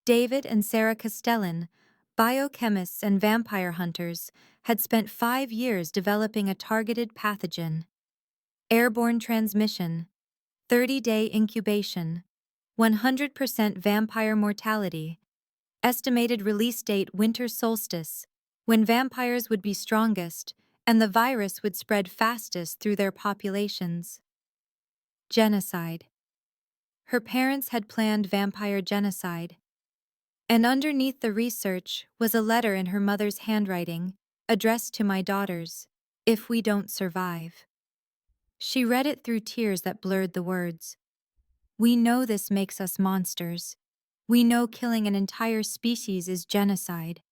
David and Mira Castellan, biochemists and vampire hunters, had spent 5 years developing a targeted pathogen. Airborne transmission, 30-day incubation, 100% vampire mortality, estimated release date winter solstice, when vampires would be strongest and the virus would spread fastest through their populations. Genocide. Her parents had planned vampire genocide. And underneath the research was a letter in her mother's handwriting, addressed to my daughters, if we don't survive. She read it through tears that blurred the words. We know this makes us monsters. We know killing an entire species is genocide.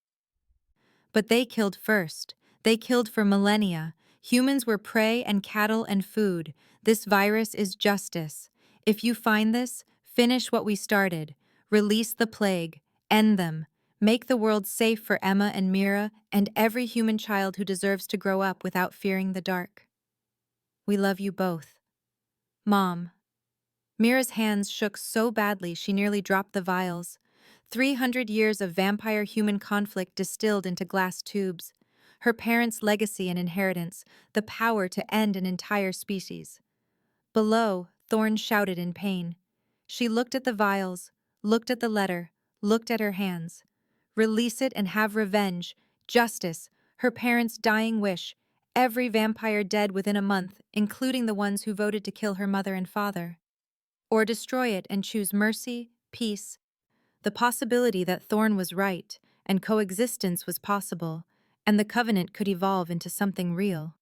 But they killed first. They killed for millennia. Humans were prey and cattle and food. This virus is justice. If you find this, finish what we started. Release the plague. End them. Make the world safe for Emma and Mira and every human child who deserves to grow up without fearing the dark. We love you both. Mom. Mira's hands shook so badly she nearly dropped the vials. 300 years of vampire-human conflict distilled into glass tubes. Her parents' legacy and inheritance, the power to end an entire species. Below, Thorne shouted in pain. She looked at the vials, looked at the letter, looked at her hands. Release it and have revenge, justice, her parents' dying wish, every vampire dead within a month, including the ones who voted to kill her mother and father. Or destroy it and choose mercy, peace, the possibility that Thorne was right and coexistence was possible, and the covenant could evolve into something real.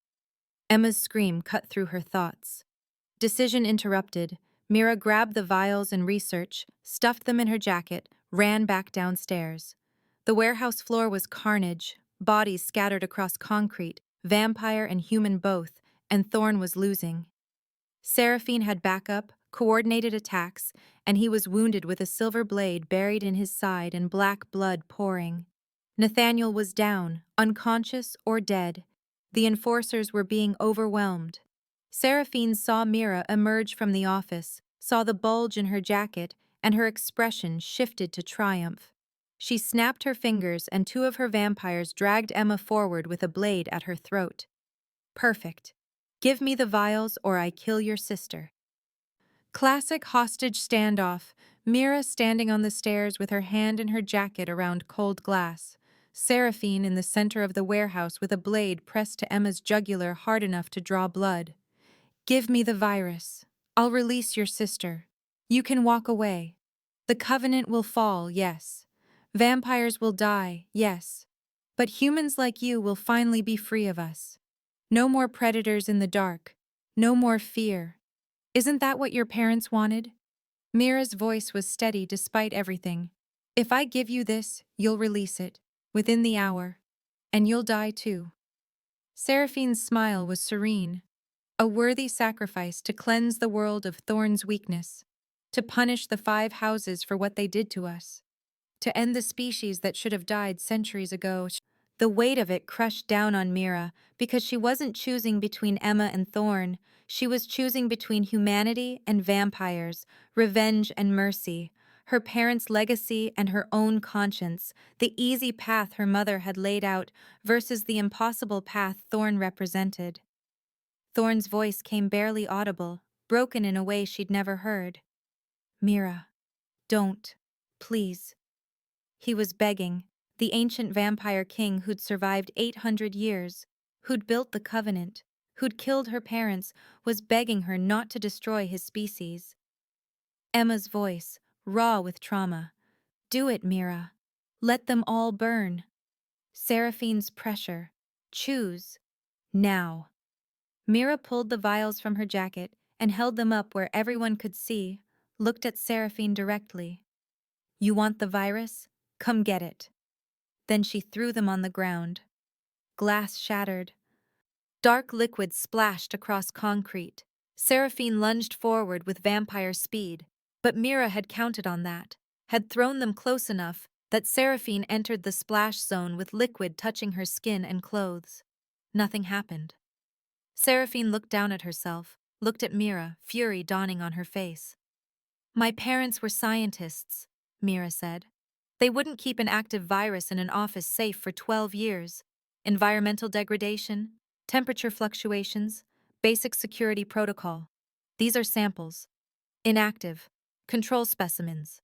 Emma's scream cut through her thoughts. Decision interrupted. Mira grabbed the vials and research, stuffed them in her jacket, ran back downstairs. The warehouse floor was carnage, bodies scattered across concrete, vampire and human both, and Thorne was losing. Seraphine had backup, coordinated attacks, and he was wounded with a silver blade buried in his side and black blood pouring. Nathaniel was down, unconscious or dead. The enforcers were being overwhelmed. Seraphine saw Mira emerge from the office, saw the bulge in her jacket, and her expression shifted to triumph. She snapped her fingers and two of her vampires dragged Emma forward with a blade at her throat. Perfect. Give me the vials or I kill your sister. Classic hostage standoff, Mira standing on the stairs with her hand in her jacket around cold glass. Seraphine in the center of the warehouse with a blade pressed to Emma's jugular hard enough to draw blood. Give me the virus. I'll release your sister. You can walk away. The covenant will fall, yes. Vampires will die, yes. But humans like you will finally be free of us. No more predators in the dark. No more fear. Isn't that what your parents wanted? Mira's voice was steady despite everything. If I give you this, you'll release it, within the hour. And you'll die too. Seraphine's smile was serene. A worthy sacrifice to cleanse the world of Thorne's weakness. To punish the 5 houses for what they did to us. To end the species that should have died centuries ago. The weight of it crushed down on Mira because she wasn't choosing between Emma and Thorne. She was choosing between humanity and vampires, revenge and mercy, her parents' legacy and her own conscience, the easy path her mother had laid out versus the impossible path Thorne represented. Thorne's voice came barely audible, broken in a way she'd never heard. Mira, don't, please. He was begging, the ancient vampire king who'd survived 800 years, who'd built the covenant, who'd killed her parents, was begging her not to destroy his species. Emma's voice, raw with trauma. Do it, Mira. Let them all burn. Seraphine's pressure. Choose. Now. Mira pulled the vials from her jacket and held them up where everyone could see, looked at Seraphine directly. You want the virus? Come get it. Then she threw them on the ground. Glass shattered. Dark liquid splashed across concrete. Seraphine lunged forward with vampire speed, but Mira had counted on that, had thrown them close enough that Seraphine entered the splash zone with liquid touching her skin and clothes. Nothing happened. Seraphine looked down at herself, looked at Mira, fury dawning on her face. My parents were scientists, Mira said. They wouldn't keep an active virus in an office safe for 12 years. Environmental degradation, temperature fluctuations, basic security protocol. These are samples. Inactive. Control specimens.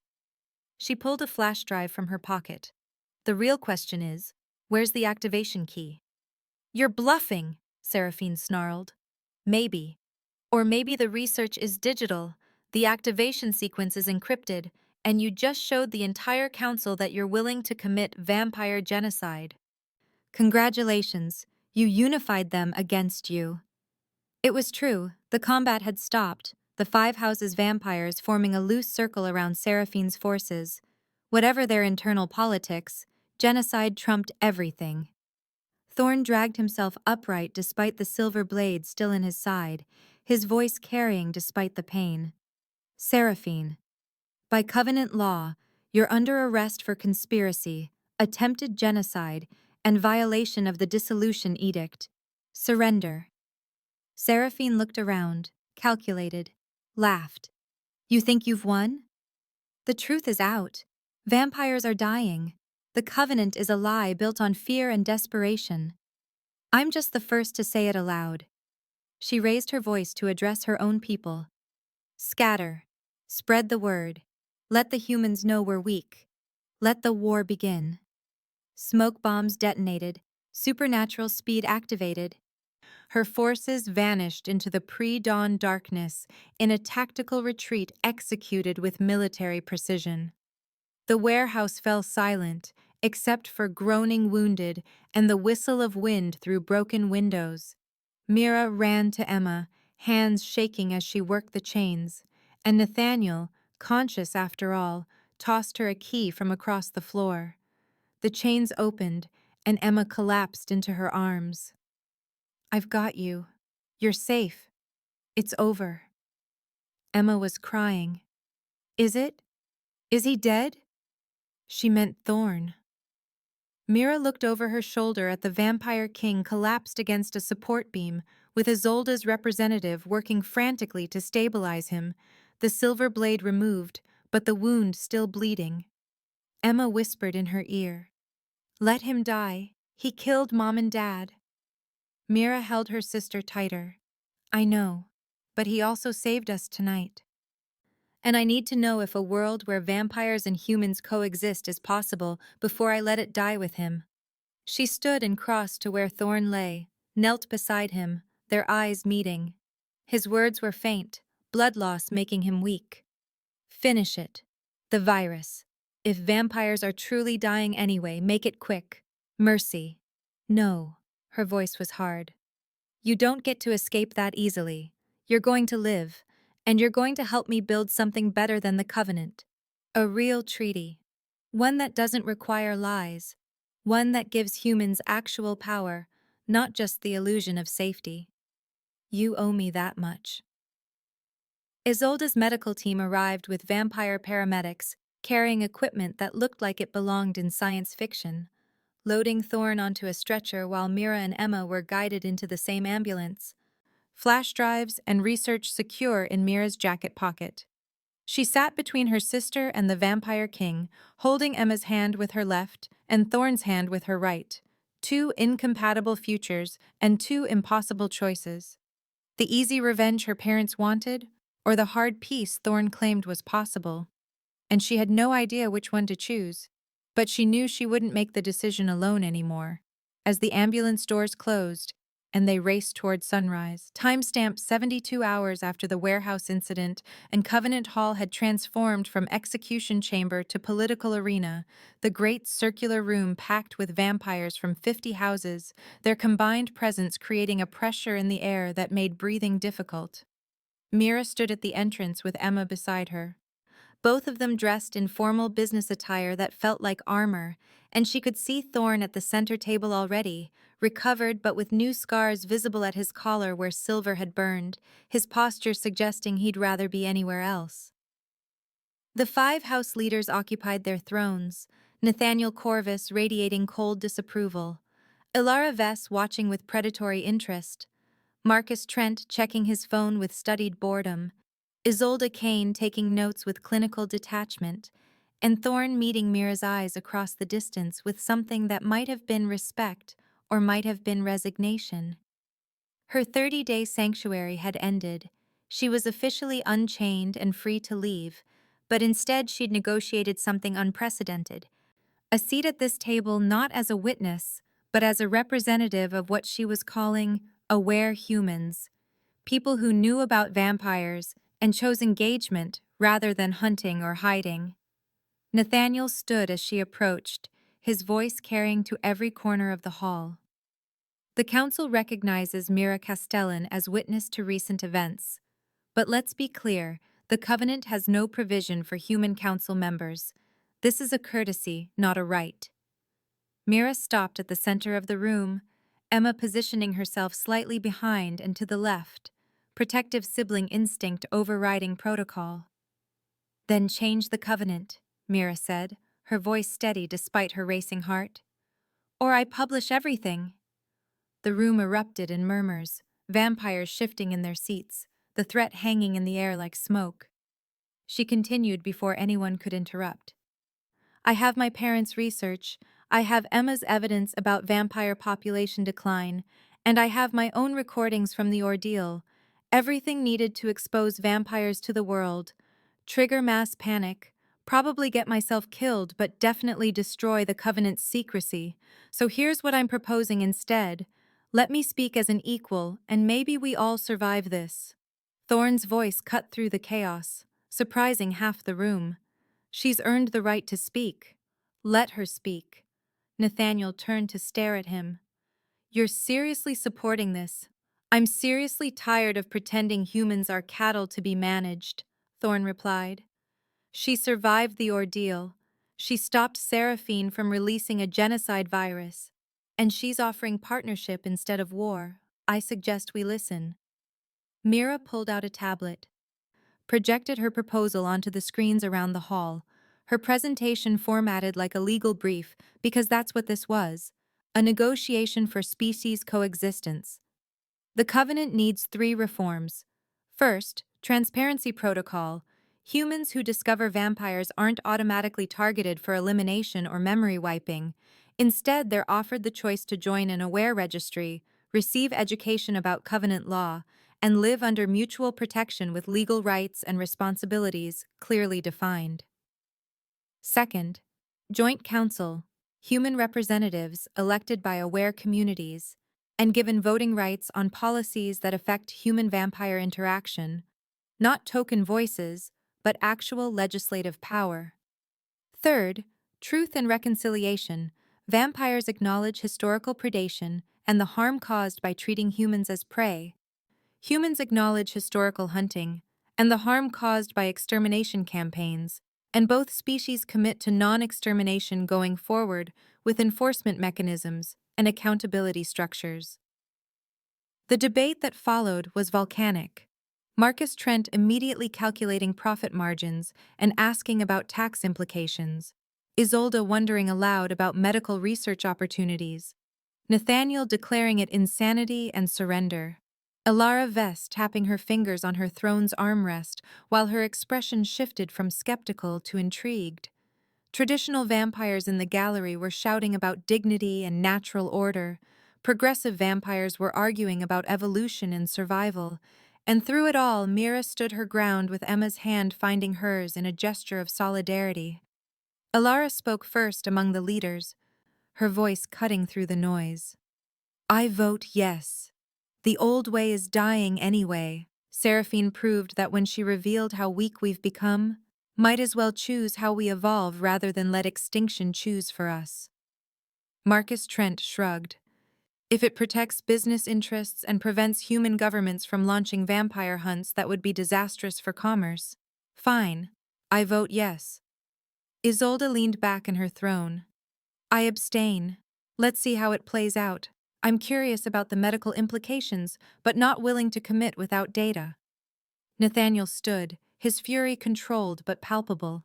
She pulled a flash drive from her pocket. The real question is, where's the activation key? You're bluffing, Seraphine snarled. Maybe. Or maybe the research is digital, the activation sequence is encrypted, and you just showed the entire council that you're willing to commit vampire genocide. Congratulations, you unified them against you. It was true, the combat had stopped, the 5 houses vampires forming a loose circle around Seraphine's forces. Whatever their internal politics, genocide trumped everything. Thorne dragged himself upright despite the silver blade still in his side, his voice carrying despite the pain. Seraphine. By covenant law, you're under arrest for conspiracy, attempted genocide, and violation of the dissolution edict. Surrender. Seraphine looked around, calculated, laughed. You think you've won? The truth is out. Vampires are dying. The covenant is a lie built on fear and desperation. I'm just the first to say it aloud. She raised her voice to address her own people. Scatter. Spread the word. Let the humans know we're weak. Let the war begin. Smoke bombs detonated. Supernatural speed activated. Her forces vanished into the pre-dawn darkness in a tactical retreat executed with military precision. The warehouse fell silent, except for groaning wounded and the whistle of wind through broken windows. Mira ran to Emma, hands shaking as she worked the chains, and Nathaniel, conscious after all, tossed her a key from across the floor. The chains opened, and Emma collapsed into her arms. I've got you. You're safe. It's over. Emma was crying. Is it? Is he dead? She meant Thorne. Mira looked over her shoulder at the vampire king collapsed against a support beam, with Isolde's representative working frantically to stabilize him, the silver blade removed, but the wound still bleeding. Emma whispered in her ear, "Let him die. He killed Mom and Dad." Mira held her sister tighter. "I know, but he also saved us tonight. And I need to know if a world where vampires and humans coexist is possible before I let it die with him." She stood and crossed to where Thorne lay, knelt beside him, their eyes meeting. His words were faint, blood loss making him weak. "Finish it. The virus. If vampires are truly dying anyway, make it quick. Mercy." "No." Her voice was hard. "You don't get to escape that easily. You're going to live, and you're going to help me build something better than the Covenant. A real treaty. One that doesn't require lies. One that gives humans actual power, not just the illusion of safety. You owe me that much." Isolde's medical team arrived with vampire paramedics, carrying equipment that looked like it belonged in science fiction, loading Thorne onto a stretcher while Mira and Emma were guided into the same ambulance. Flash drives and research secure in Mira's jacket pocket. She sat between her sister and the Vampire King, holding Emma's hand with her left and Thorne's hand with her right. Two incompatible futures and two impossible choices. The easy revenge her parents wanted, or the hard peace Thorne claimed was possible. And she had no idea which one to choose. But she knew she wouldn't make the decision alone anymore. As the ambulance doors closed, and they raced toward sunrise, timestamped 72 hours after the warehouse incident, and Covenant Hall had transformed from execution chamber to political arena, the great circular room packed with vampires from 50 houses, their combined presence creating a pressure in the air that made breathing difficult. Mira stood at the entrance with Emma beside her. Both of them dressed in formal business attire that felt like armor, and she could see Thorne at the center table already, recovered but with new scars visible at his collar where silver had burned, his posture suggesting he'd rather be anywhere else. The 5 house leaders occupied their thrones, Nathaniel Corvus radiating cold disapproval, Ilara Vess watching with predatory interest, Marcus Trent checking his phone with studied boredom, Isolde Kane taking notes with clinical detachment, and Thorne meeting Mira's eyes across the distance with something that might have been respect or might have been resignation. Her 30-day sanctuary had ended. She was officially unchained and free to leave, but instead she'd negotiated something unprecedented. A seat at this table not as a witness, but as a representative of what she was calling aware humans, people who knew about vampires and chose engagement rather than hunting or hiding. Nathaniel stood as she approached, his voice carrying to every corner of the hall. "The Council recognizes Mira Castellan as witness to recent events. But let's be clear, the Covenant has no provision for human council members. This is a courtesy, not a right." Mira stopped at the center of the room, Emma positioning herself slightly behind and to the left, protective sibling instinct overriding protocol. "Then change the Covenant," Mira said, her voice steady despite her racing heart. "Or I publish everything." The room erupted in murmurs, vampires shifting in their seats, the threat hanging in the air like smoke. She continued before anyone could interrupt. "I have my parents' research, I have Emma's evidence about vampire population decline, and I have my own recordings from the Ordeal. Everything needed to expose vampires to the world, trigger mass panic, probably get myself killed, but definitely destroy the Covenant's secrecy. So here's what I'm proposing instead. Let me speak as an equal, and maybe we all survive this." Thorne's voice cut through the chaos, surprising half the room. "She's earned the right to speak. Let her speak." Nathaniel turned to stare at him. "You're seriously supporting this? I'm seriously tired of pretending humans are cattle to be managed," Thorne replied. "She survived the ordeal. She stopped Seraphine from releasing a genocide virus. And she's offering partnership instead of war. I suggest we listen." Mira pulled out a tablet, projected her proposal onto the screens around the hall, her presentation formatted like a legal brief because that's what this was, a negotiation for species coexistence. The Covenant needs 3 reforms. First, transparency protocol. Humans who discover vampires aren't automatically targeted for elimination or memory wiping. Instead, they're offered the choice to join an aware registry, receive education about covenant law, and live under mutual protection with legal rights and responsibilities clearly defined. Second, Joint Council, human representatives elected by aware communities and given voting rights on policies that affect human-vampire interaction, not token voices, but actual legislative power. Third, Truth and Reconciliation, vampires acknowledge historical predation and the harm caused by treating humans as prey. Humans acknowledge historical hunting and the harm caused by extermination campaigns, and both species commit to non-extermination going forward with enforcement mechanisms and accountability structures. The debate that followed was volcanic. Marcus Trent immediately calculating profit margins and asking about tax implications. Isolde wondering aloud about medical research opportunities. Nathaniel declaring it insanity and surrender. Alara Vest tapping her fingers on her throne's armrest while her expression shifted from skeptical to intrigued. Traditional vampires in the gallery were shouting about dignity and natural order. Progressive vampires were arguing about evolution and survival. And through it all, Mira stood her ground with Emma's hand finding hers in a gesture of solidarity. Alara spoke first among the leaders, her voice cutting through the noise. I vote yes. The old way is dying anyway. Seraphine proved that when she revealed how weak we've become, might as well choose how we evolve rather than let extinction choose for us. Marcus Trent shrugged. If it protects business interests and prevents human governments from launching vampire hunts that would be disastrous for commerce, fine. I vote yes. Isolde leaned back in her throne. I abstain. Let's see how it plays out. I'm curious about the medical implications, but not willing to commit without data. Nathaniel stood, his fury controlled but palpable.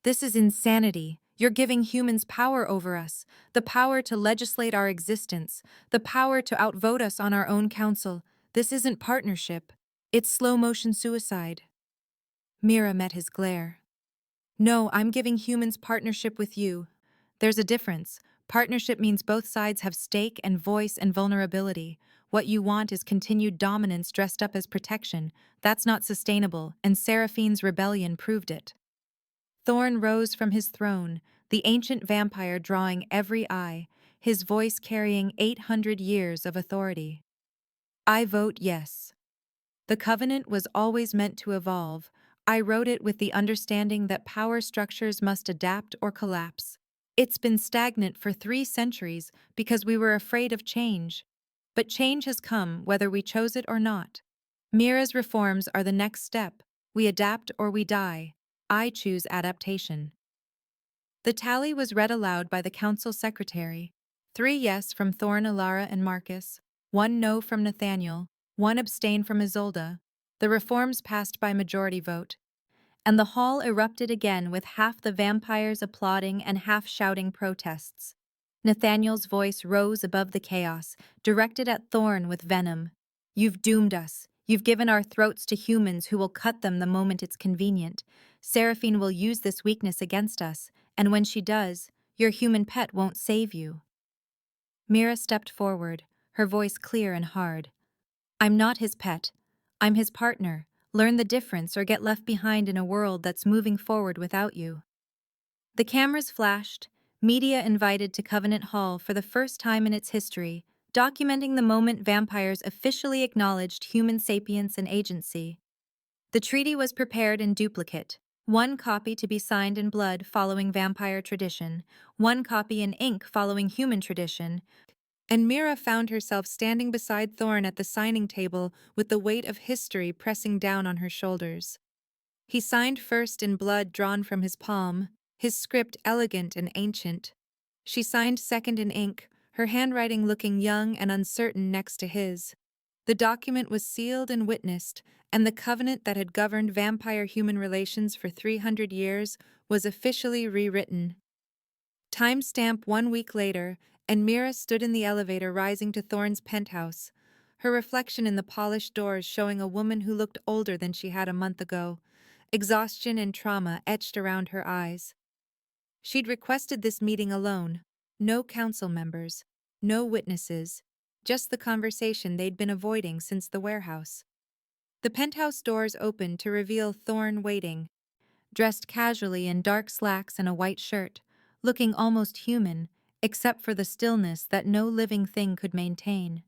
This is insanity. You're giving humans power over us, the power to legislate our existence, the power to outvote us on our own council. This isn't partnership. It's slow-motion suicide. Mira met his glare. No, I'm giving humans partnership with you. There's a difference. Partnership means both sides have stake and voice and vulnerability. What you want is continued dominance dressed up as protection. That's not sustainable, and Seraphine's rebellion proved it. Thorne rose from his throne, the ancient vampire drawing every eye, his voice carrying 800 years of authority. I vote yes. The covenant was always meant to evolve. I wrote it with the understanding that power structures must adapt or collapse. It's been stagnant for 3 centuries because we were afraid of change. But change has come whether we chose it or not. Mira's reforms are the next step. We adapt or we die. I choose adaptation. The tally was read aloud by the council secretary. 3 yes from Thorne, Alara, and Marcus, 1 no from Nathaniel, 1 abstain from Isolde. The reforms passed by majority vote, and the hall erupted again with half the vampires applauding and half shouting protests. Nathaniel's voice rose above the chaos, directed at Thorne with venom. You've doomed us. You've given our throats to humans who will cut them the moment it's convenient. Seraphine will use this weakness against us, and when she does, your human pet won't save you. Mira stepped forward, her voice clear and hard. I'm not his pet. I'm his partner. Learn the difference or get left behind in a world that's moving forward without you. The cameras flashed, media invited to Covenant Hall for the first time in its history, documenting the moment vampires officially acknowledged human sapience and agency. The treaty was prepared in duplicate, 1 copy to be signed in blood following vampire tradition, 1 copy in ink following human tradition, and Mira found herself standing beside Thorne at the signing table with the weight of history pressing down on her shoulders. He signed first in blood drawn from his palm, his script elegant and ancient. She signed second in ink, her handwriting looking young and uncertain next to his. The document was sealed and witnessed, and the covenant that had governed vampire-human relations for 300 years was officially rewritten. Timestamp 1 week later, and Mira stood in the elevator rising to Thorne's penthouse, her reflection in the polished doors showing a woman who looked older than she had a month ago. Exhaustion and trauma etched around her eyes. She'd requested this meeting alone. No council members, no witnesses, just the conversation they'd been avoiding since the warehouse. The penthouse doors opened to reveal Thorne waiting, dressed casually in dark slacks and a white shirt, looking almost human, except for the stillness that no living thing could maintain.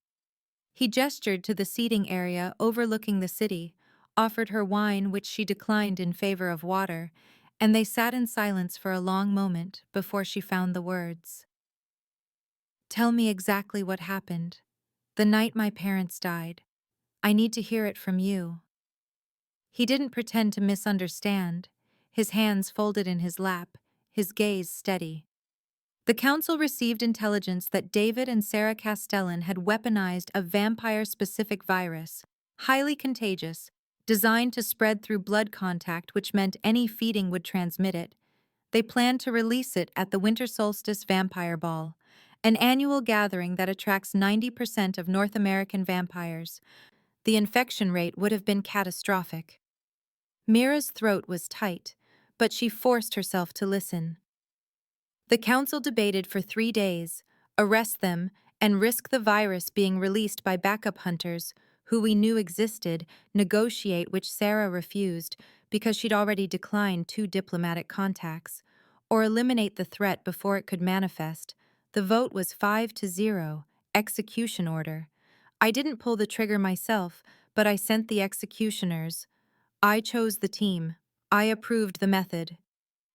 He gestured to the seating area overlooking the city, offered her wine which she declined in favor of water, and they sat in silence for a long moment before she found the words. "Tell me exactly what happened. The night my parents died. I need to hear it from you." He didn't pretend to misunderstand, his hands folded in his lap, his gaze steady. The council received intelligence that David and Sarah Castellan had weaponized a vampire-specific virus, highly contagious, designed to spread through blood contact, which meant any feeding would transmit it. They planned to release it at the Winter Solstice Vampire Ball, an annual gathering that attracts 90% of North American vampires. The infection rate would have been catastrophic. Mira's throat was tight, but she forced herself to listen. The council debated for 3 days, arrest them, and risk the virus being released by backup hunters, who we knew existed, negotiate, which Sarah refused because she'd already declined 2 diplomatic contacts, or eliminate the threat before it could manifest. The vote was 5-0, execution order. I didn't pull the trigger myself, but I sent the executioners. I chose the team. I approved the method.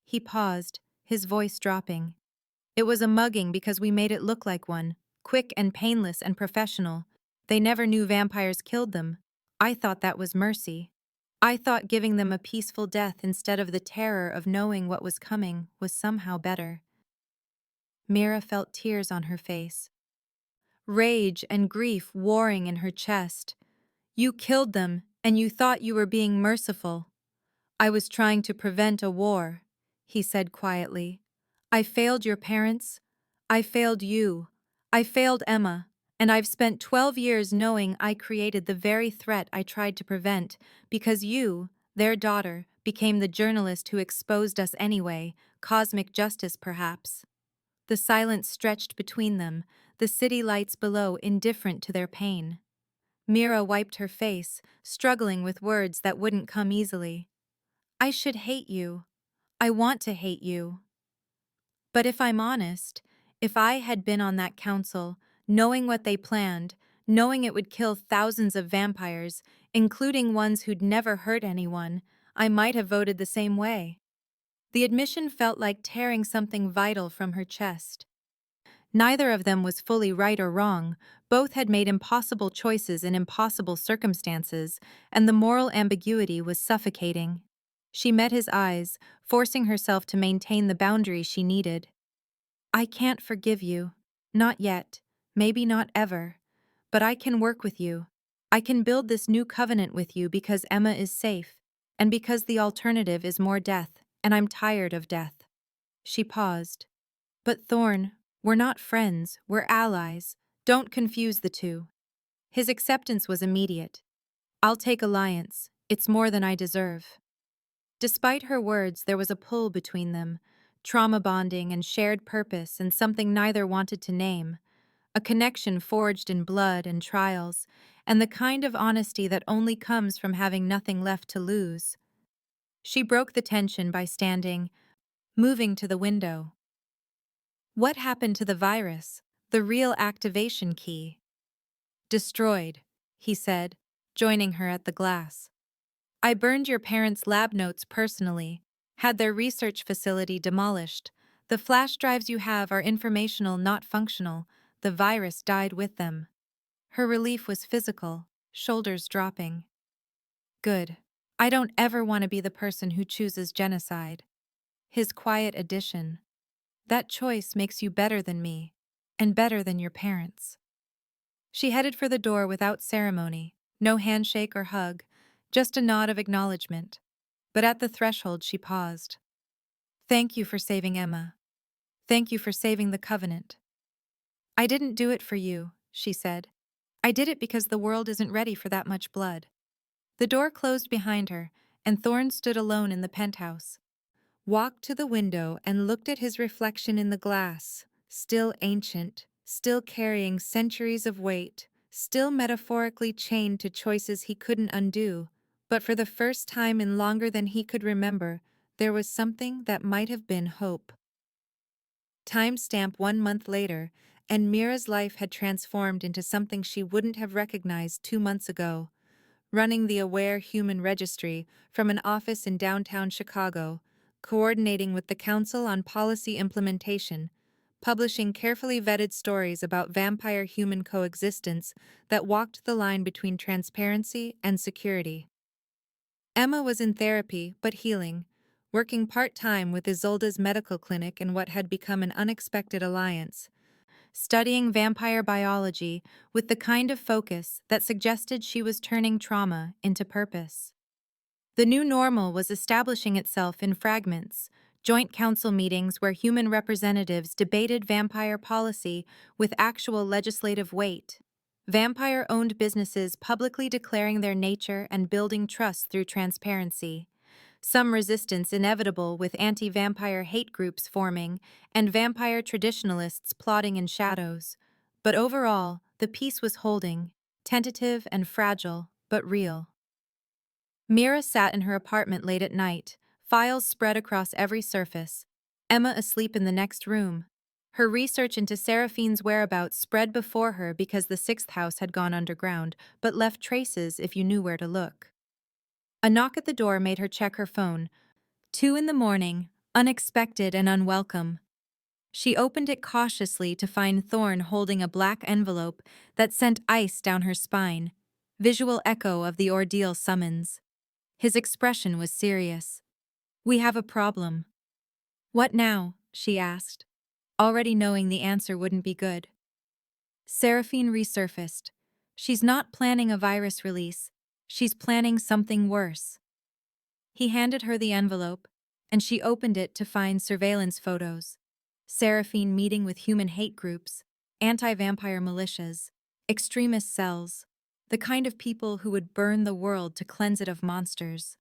He paused, his voice dropping. It was a mugging because we made it look like one, quick and painless and professional. They never knew vampires killed them. I thought that was mercy. I thought giving them a peaceful death instead of the terror of knowing what was coming was somehow better. Mira felt tears on her face. Rage and grief warring in her chest. You killed them, and you thought you were being merciful. I was trying to prevent a war, he said quietly. I failed your parents. I failed you. I failed Emma, and I've spent 12 years knowing I created the very threat I tried to prevent because you, their daughter, became the journalist who exposed us anyway, cosmic justice perhaps. The silence stretched between them, the city lights below indifferent to their pain. Mira wiped her face, struggling with words that wouldn't come easily. I should hate you. I want to hate you. But if I'm honest, if I had been on that council, knowing what they planned, knowing it would kill thousands of vampires, including ones who'd never hurt anyone, I might have voted the same way. The admission felt like tearing something vital from her chest. Neither of them was fully right or wrong, both had made impossible choices in impossible circumstances, and the moral ambiguity was suffocating. She met his eyes, forcing herself to maintain the boundary she needed. I can't forgive you. Not yet. Maybe not ever. But I can work with you. I can build this new covenant with you because Emma is safe, and because the alternative is more death, and I'm tired of death. She paused. But Thorne, we're not friends, we're allies. Don't confuse the two. His acceptance was immediate. I'll take alliance. It's more than I deserve. Despite her words, there was a pull between them, trauma bonding and shared purpose and something neither wanted to name, a connection forged in blood and trials, and the kind of honesty that only comes from having nothing left to lose. She broke the tension by standing, moving to the window. What happened to the virus, the real activation key? Destroyed, he said, joining her at the glass. I burned your parents' lab notes personally, had their research facility demolished. The flash drives you have are informational, not functional. The virus died with them. Her relief was physical, shoulders dropping. Good. I don't ever want to be the person who chooses genocide. His quiet addition. That choice makes you better than me, and better than your parents. She headed for the door without ceremony, no handshake or hug, just a nod of acknowledgement. But at the threshold she paused. Thank you for saving Emma. Thank you for saving the covenant. I didn't do it for you, she said. I did it because the world isn't ready for that much blood. The door closed behind her, and Thorne stood alone in the penthouse. Walked to the window and looked at his reflection in the glass, still ancient, still carrying centuries of weight, still metaphorically chained to choices he couldn't undo. But for the first time in longer than he could remember, there was something that might have been hope. Timestamp 1 month later, and Mira's life had transformed into something she wouldn't have recognized 2 months ago. Running the Aware Human Registry from an office in downtown Chicago, coordinating with the Council on Policy Implementation, publishing carefully vetted stories about vampire-human coexistence that walked the line between transparency and security. Emma was in therapy, but healing, working part-time with Isolde's medical clinic in what had become an unexpected alliance, studying vampire biology with the kind of focus that suggested she was turning trauma into purpose. The new normal was establishing itself in fragments, joint council meetings where human representatives debated vampire policy with actual legislative weight, vampire-owned businesses publicly declaring their nature and building trust through transparency, some resistance inevitable with anti-vampire hate groups forming and vampire traditionalists plotting in shadows. But overall, the peace was holding, tentative and fragile, but real. Mira sat in her apartment late at night, files spread across every surface, Emma asleep in the next room. Her research into Seraphine's whereabouts spread before her because the sixth house had gone underground, but left traces if you knew where to look. A knock at the door made her check her phone. 2 in the morning, unexpected and unwelcome. She opened it cautiously to find Thorne holding a black envelope that sent ice down her spine, visual echo of the Ordeal summons. His expression was serious. "We have a problem." "What now?" she asked, already knowing the answer wouldn't be good. Seraphine resurfaced. "She's not planning a virus release. She's planning something worse." He handed her the envelope, and she opened it to find surveillance photos. Seraphine meeting with human hate groups, anti-vampire militias, extremist cells, the kind of people who would burn the world to cleanse it of monsters.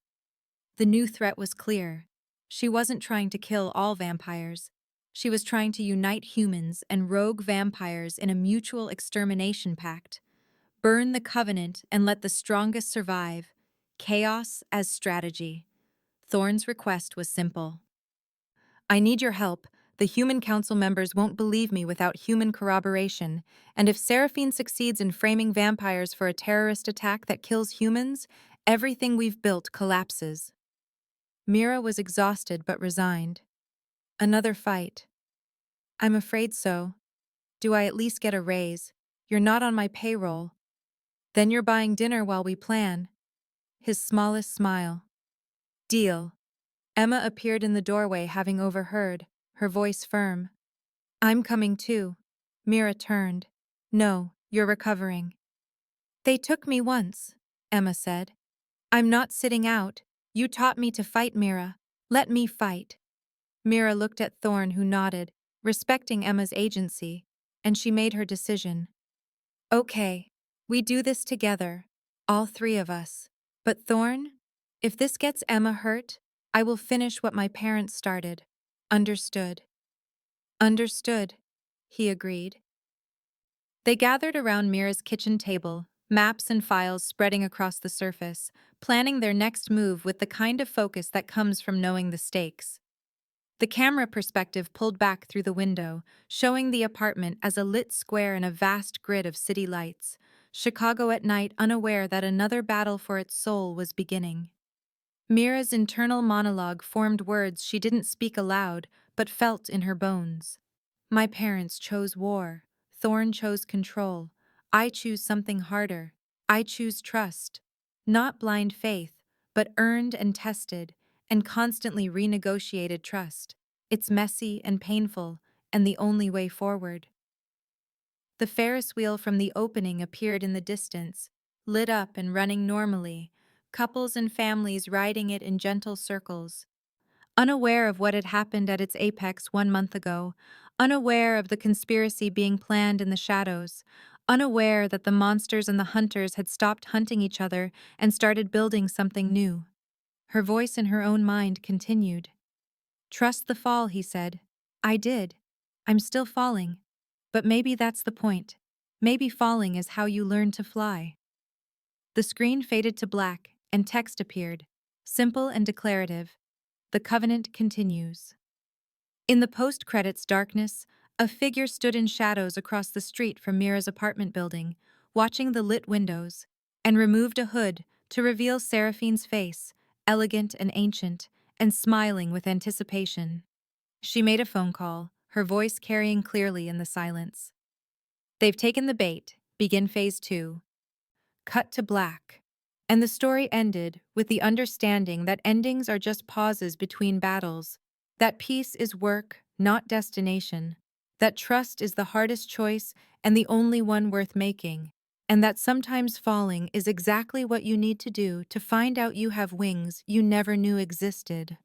The new threat was clear. She wasn't trying to kill all vampires. She was trying to unite humans and rogue vampires in a mutual extermination pact. Burn the covenant and let the strongest survive. Chaos as strategy. Thorne's request was simple. "I need your help. The human council members won't believe me without human corroboration, and if Seraphine succeeds in framing vampires for a terrorist attack that kills humans, everything we've built collapses." Mira was exhausted but resigned. "Another fight." "I'm afraid so. Do I at least get a raise? You're not on my payroll." "Then you're buying dinner while we plan." His smallest smile. "Deal." Emma appeared in the doorway, having overheard, her voice firm. "I'm coming too." Mira turned. "No, you're recovering." "They took me once," Emma said. "I'm not sitting out. You taught me to fight, Mira. Let me fight." Mira looked at Thorne, who nodded, respecting Emma's agency, and she made her decision. "Okay, we do this together, all three of us. But Thorne, if this gets Emma hurt, I will finish what my parents started." "Understood." "Understood," he agreed. They gathered around Mira's kitchen table, maps and files spreading across the surface, planning their next move with the kind of focus that comes from knowing the stakes. The camera perspective pulled back through the window, showing the apartment as a lit square in a vast grid of city lights, Chicago at night unaware that another battle for its soul was beginning. Mira's internal monologue formed words she didn't speak aloud, but felt in her bones. "My parents chose war. Thorne chose control. I choose something harder. I choose trust. Not blind faith, but earned and tested, and constantly renegotiated trust. It's messy and painful, and the only way forward." The Ferris wheel from the opening appeared in the distance, lit up and running normally, couples and families riding it in gentle circles. Unaware of what had happened at its apex 1 month ago, unaware of the conspiracy being planned in the shadows, unaware that the monsters and the hunters had stopped hunting each other and started building something new. Her voice in her own mind continued. Trust the fall, he said. I did. I'm still falling. But maybe that's the point. Maybe falling is how you learn to fly. The screen faded to black, and text appeared, simple and declarative. The covenant continues. In the post-credits darkness, a figure stood in shadows across the street from Mira's apartment building, watching the lit windows, and removed a hood to reveal Seraphine's face, elegant and ancient, and smiling with anticipation. She made a phone call, her voice carrying clearly in the silence. They've taken the bait. Begin phase 2. Cut to black. And the story ended with the understanding that endings are just pauses between battles, that peace is work, not destination, that trust is the hardest choice and the only one worth making, and that sometimes falling is exactly what you need to do to find out you have wings you never knew existed.